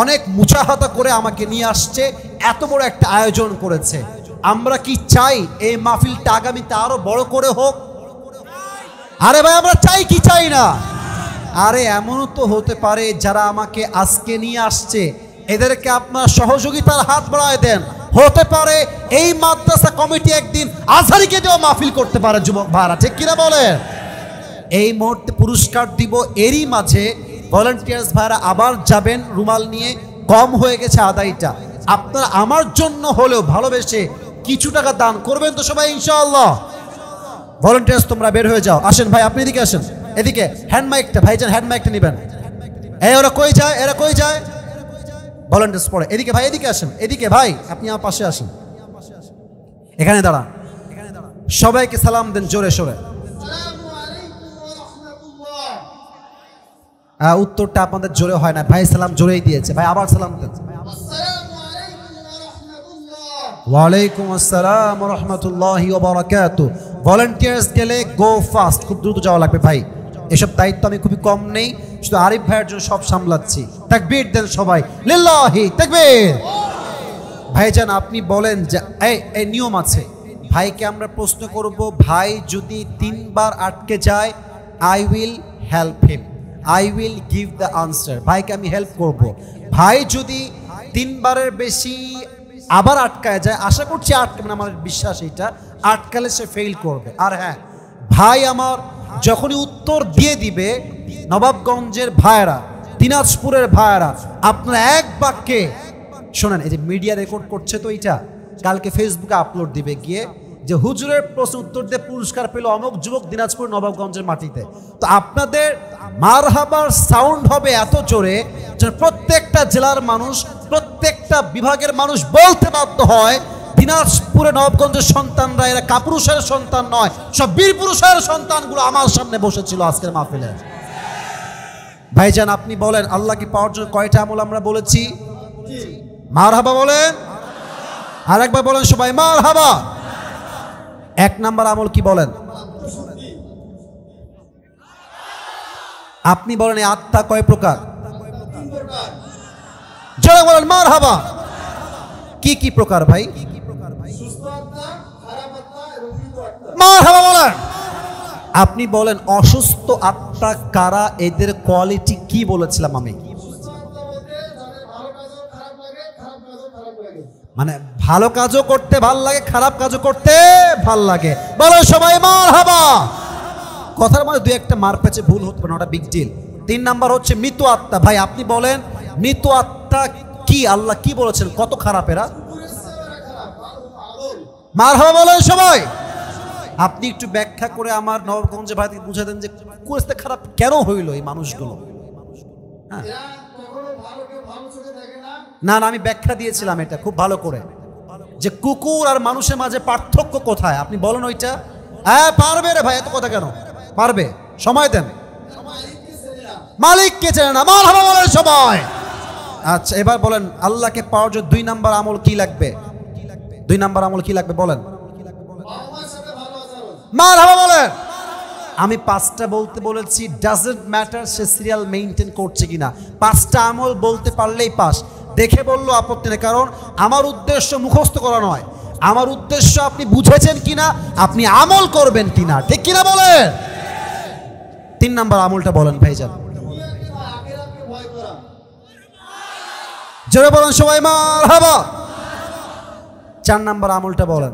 অনেক মুচাহাতা করে আমাকে নিয়ে আসছে, এত বড় একটা আয়োজন করেছে। আমরা কি চাই এই মাহফিলটা আগামীতে আরো বড় করে হোক? আরে ভাই আমরা চাই কি চাই না? আরে এমনও তো হতে পারে যারা আমাকে আজকে নিয়ে আসছে এদেরকে আপনার সহযোগিতার হাত বাড়ায় দেন। হতে পারে এই মাদ্রাসা কমিটি একদিন আজহারিকে দিয়েও মাহফিল করতে পারে যুবক ভাইরা, ঠিক কিনা বলে? এই মুহূর্তে পুরস্কার দিব, এরই মাঝে ভলান্টিয়ার্স ভাইরা আবার যাবেন রুমাল নিয়ে। কম হয়ে গেছে আদায়টা, আপনারা আমার জন্য হলেও ভালোবেসে কিছু টাকা দান করবেন তো সবাই ইনশাআল্লাহ? ভলান্টিয়ার্স তোমরা বের হয়ে যাও। আসেন ভাই, আপনি এদিকে আসেন, এদিকে হ্যান্ড মাইকটা, ভাইজান হ্যান্ড মাইকটা নেবেন। ওরা কই যায়? এরা কই যায়? ভলান্টিয়ার্স পড়ে এদিকে ভাই, এদিকে আসেন, এদিকে ভাই আপনি আমার পাশে আসেন, এখানে দাঁড়ান। সবাইকে সালাম দেন জোরে সোরে। উত্তরটা আপনাদের জোরে হয় না, ভাই সালাম জোরেই দিয়েছে, ভাই আবার সালাম দেন। ওয়ালাইকুম আসসালাম ওয়া রাহমাতুল্লাহি ওয়া বারাকাতুহু। ভলান্টিয়ার্স গেলে গো ফাস্ট, খুব দ্রুত যাওয়া লাগবে ভাই। এসব দায়িত্ব আমি খুবই কম নেই, শুধু আরিফ ভাইয়ের জন্য সব সামলাচ্ছি। তাকবীর দেন সবাই, লিল্লাহি তাকবীর। ভাইজান আপনি বলেন যে এই নিয়ম আছে, ভাইকে আমরা প্রশ্ন করব, ভাই যদি 3 বার আটকে যায় I will help him, I will give the answer. ভাইকে আমি হেল্প করব। ভাই যদি 3 বারের বেশি আবার আটকায় যায়, আশা করছি আটকাবে না, আমার বিশ্বাস এটা, আটকালে সে ফেল করবে। আর হ্যাঁ, ভাই আমার যখনই উত্তর দিয়ে দিবে, নবাবগঞ্জের ভাইরা, দিনাজপুরের ভাইরা, আপনারা এক বাক্যে শোনেন। এই যে মিডিয়া রেকর্ড করছে তো, এইটা কালকে ফেসবুকে আপলোড দিবে গিয়ে যে হুজুরের প্রশ্ন উত্তর দিয়ে পুরস্কার পেল অমুক যুবক দিনাজপুর নবাবগঞ্জের মাটিতে। তো আপনাদের মারহাবার সাউন্ড হবে এত জোরে যে প্রত্যেকটা জেলার মানুষ, প্রত্যেকটা বিভাগের মানুষ বলতে বাধ্য হয় দিনাজপুরে নবাবগঞ্জের সন্তানরা এরা কাপুরুষের সন্তান নয়, সব বীরপুরুষের সন্তানগুলো আমার সামনে বসেছিল আজকের মাহফিলে। ভাইজান আপনি বলেন আল্লাহ কি পাওয়ার জন্য কয়টা আমল আমরা বলেছি? মারহাবা বলেন, আর একবার বলেন সবাই মারহাবা। এক নাম্বার আমল কি বলেন? আপনি বলেন এই আত্মা কয় প্রকার? জোরে বলেন মারহাবা। কি কি প্রকার ভাই? মারহাবা বলেন। আপনি বলেন অসুস্থ আত্মা কারা, এদের কোয়ালিটি কি বলেছিলাম আমি? মানে ভালো কাজও করতে ভাল লাগে, খারাপ কাজও করতে ভাল লাগে। বলো সবাই মারহাবা। কথার মধ্যে দুই একটা মার পেছে ভুল হতে পারে, ওটা বিগ ডিল। 3 নাম্বার হচ্ছে মৃত আত্মা। ভাই আপনি বলেন মৃত আত্মা কি, আল্লাহ কি বলেছেন, কত খারাপ এরা? মারহাবা বলেন সবাই। আপনি একটু ব্যাখ্যা করে আমার নবাবগঞ্জে ভাই বুঝে দেন যে কুরেস্তে খারাপ কেন হইল এই মানুষগুলো। হ্যাঁ না না, আমি ব্যাখ্যা দিয়েছিলাম এটা খুব ভালো করে, যে কুকুর আর মানুষের মাঝে পার্থক্য কোথায় আপনি বলেন ওইটা। হ্যাঁ পারবে রে ভাই, এত কথা কেন? পারবে, সময় দেন। মালিককে চেনে না, মারহাবা বলেন সবাই। আচ্ছা এবার বলেন আল্লাহকে পাওয়ার জন্য 2 নাম্বার আমল কি লাগবে? 2 নাম্বার আমল কি লাগবে বলেন? মারহাবা বলেন। আমি 5টা বলতে বলেছি, doesn't matter say serial maintain করছে কিনা, 5টা আমল বলতে পারলেই পাস। দেখে বললো আপত্তি নেই, কারণ আমার উদ্দেশ্য মুখস্থ করা নয়, আমার উদ্দেশ্য আপনি বুঝেছেন কিনা, আপনি আমল করবেন কিনা, ঠিক কিনা বলেন। 3 নাম্বার আমলটা বলেন ভাইজান, জোরে বলেন সবাই মারহাবা। 4 নাম্বার আমলটা বলেন,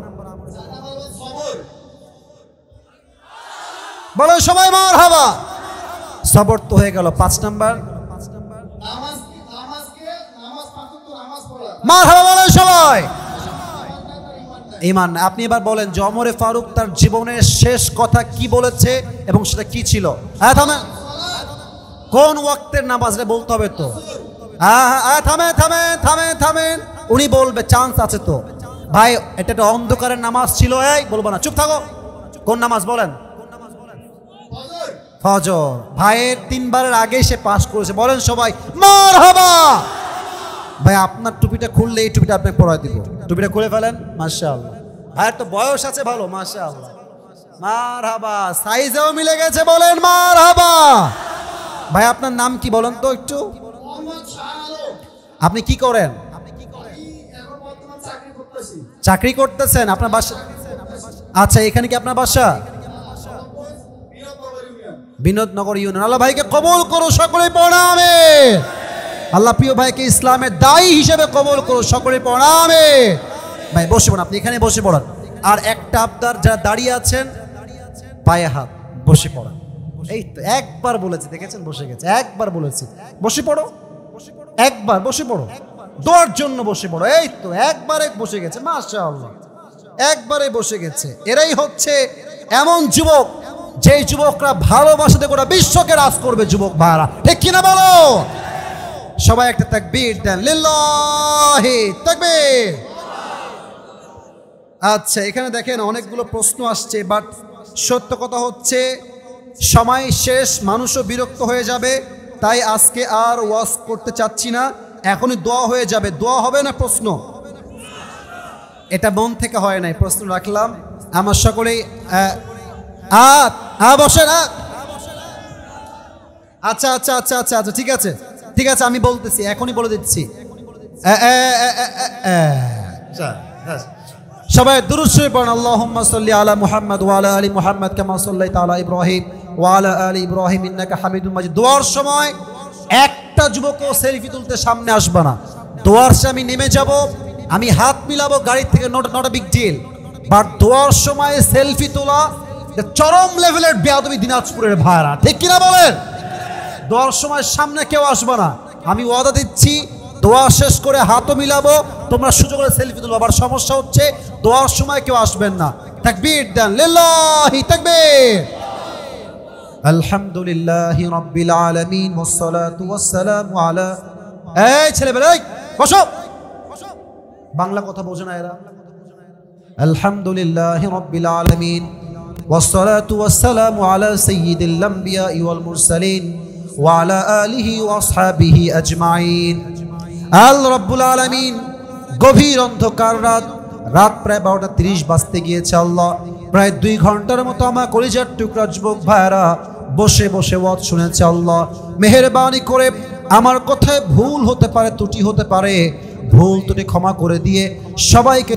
বলেন সবাই মারহাবা। সবর তো হয়ে গেল। 5 নাম্বার মারহাবা বলেন সবাই। ঈমান। আপনি এবার বলেন যে ওমরে ফারুক তার জীবনের শেষ কথা কি বলেছে এবং সেটা কি ছিল? হ্যাঁ থামেন, কোন ওয়াক্তের নামাজ রে বলতে হবে তো। হ্যাঁ থামেন থামেন থামেন থামেন, উনি বলবে, চান্স আছে তো ভাই। এটা একটা অন্ধকারের নামাজ ছিল, এই বলবো না, চুপ থাকো। কোন নামাজ বলেন? ফজর। ভাইয়ের 3 বারের আগে সে পাস করেছে, বলেন সবাই মারহাবা। ভাই আপনার টুপিটা খুললে এই টুপিটা আপনাকে পরাই দিব, টুপিটা খুলে ফেলেন। মাশাআল্লাহ, ভাইয়ের তো বয়স আছে ভালো, মাশাআল্লাহ মারহাবা। সাইজেও মিলে গেছে, বলেন মারহাবা। ভাই আপনার নাম কি বলেন তো একটু? আপনি কি করেন? চাকরি করতেছেন? আপনার বাসা? আচ্ছা এখানে কি আপনার বাসা? বিনোদনগর ইউনিয়ন। আল্লাহ ভাইকে কবুল করো, সকলে পড়া আমিন। আল্লাহ প্রিয় ভাইকে ইসলামের দায়ী হিসেবে কবুল করো, সকলে পড়া আমিন। ভাই বসে পড়ুন, আপনি এখানে বসে পড়ান। আর একটা আবদার, যারা দাঁড়িয়ে আছেন পায়ে হাত, বসে পড়ান। এই তো একবার বলেছি, দেখেছেন বসে গেছে, একবার বলেছি বসে পড়ো, একবার বসে পড়ো, দোয়ার জন্য বসে পড়ো। এই তো একবারে বসে গেছে, মাশাআল্লাহ একবারে বসে গেছে। এরাই হচ্ছে এমন যুবক, যেই যুবকরা ভালোবাসাতে গোটা বিশ্বকে রাজ করবে। যুবক ভাইরা ঠিক কিনা বলো? সবাই একটা তাকবীর দেন, লিল্লাহি তাকবীর। আচ্ছা এখানে দেখেন অনেকগুলো প্রশ্ন আসছে, বাট সত্য কথা হচ্ছে সময় শেষ, মানুষও বিরক্ত হয়ে যাবে, তাই আজকে আর ওয়াজ করতে চাচ্ছি না। এখনই দোয়া হয়ে যাবে। দোয়া হবে না প্রশ্ন? এটা মন থেকে হয় নাই, প্রশ্ন রাখলাম। আমার সকলেই বসে না। আচ্ছা আচ্ছা আচ্ছা আচ্ছা আচ্ছা ঠিক আছে ঠিক আছে, আমি বলতেছি, এখনই বলে দিচ্ছি। সবাই দুরূদ শরীফ পড়ুন। আল্লাহুম্মা সাল্লি আলা মুহাম্মাদ ওয়া আলা আলি মুহাম্মাদ কামা সাল্লাইতা আলা ইব্রাহিম ওয়া আলা আলি ইব্রাহিম ইন্নাকা হামিদুম মাজিদ। দোয়ার সময় একটা যুবকও সেলফি তুলতে সামনে আসবে না। দোয়ার সময় আমি নেমে যাব, আমি হাত মিলাবো গাড়ি থেকে, not a big deal. But দোয়ার সময় সেলফি তোলা চরম লেভেলের বেয়াদবি দিনাজপুরের ভাইরা, ঠিক কিনা বলেন? দোয়ার সময় সামনে কেউ আসবে না, আমি ওয়াদা দিচ্ছি। দোয়া শেষ করে হাতও মিলাবো, তোমরা সুযোগ করে সেলফি তুলবো। আবার সমস্যা হচ্ছে দোয়ার সময় কেউ আসবেন না। তাকবীর দেন, লিল্লাহি তাকবীর। আলহামদুলিল্লাহি রাব্বিল আলামিন ওয়াসসালাতু ওয়াসসালামু আলা। এই ছেলেবেলা, এই বসো। বাংলা কথা বোঝে না এরা। আলহামদুলিল্লাহি রাব্বিল আলামিন ওয়াসসালাতু ওয়াসসালামু আলা সাইয়্যিদিল আম্বিয়া ওয়াল মুরসালিন ওয়া আলা আলিহি ওয়া আসহাবিহি আজমাইন। আল্লাহ রাব্বুল আলামিন গভীর অন্ধকার রাত প্রায় 12:30 বাজতে গিয়েছে। আল্লাহ প্রায় 2 ঘন্টার মতো আমার কলিজার টুকরা যুবক ভাইরা বসে বসে ওয়াজ শুনেছে। আল্লাহ মেহেরবানি করে আমার কথায় ভুল হতে পারে, ত্রুটি হতে পারে, ভুল ত্রুটি ক্ষমা করে দিয়ে সবাইকে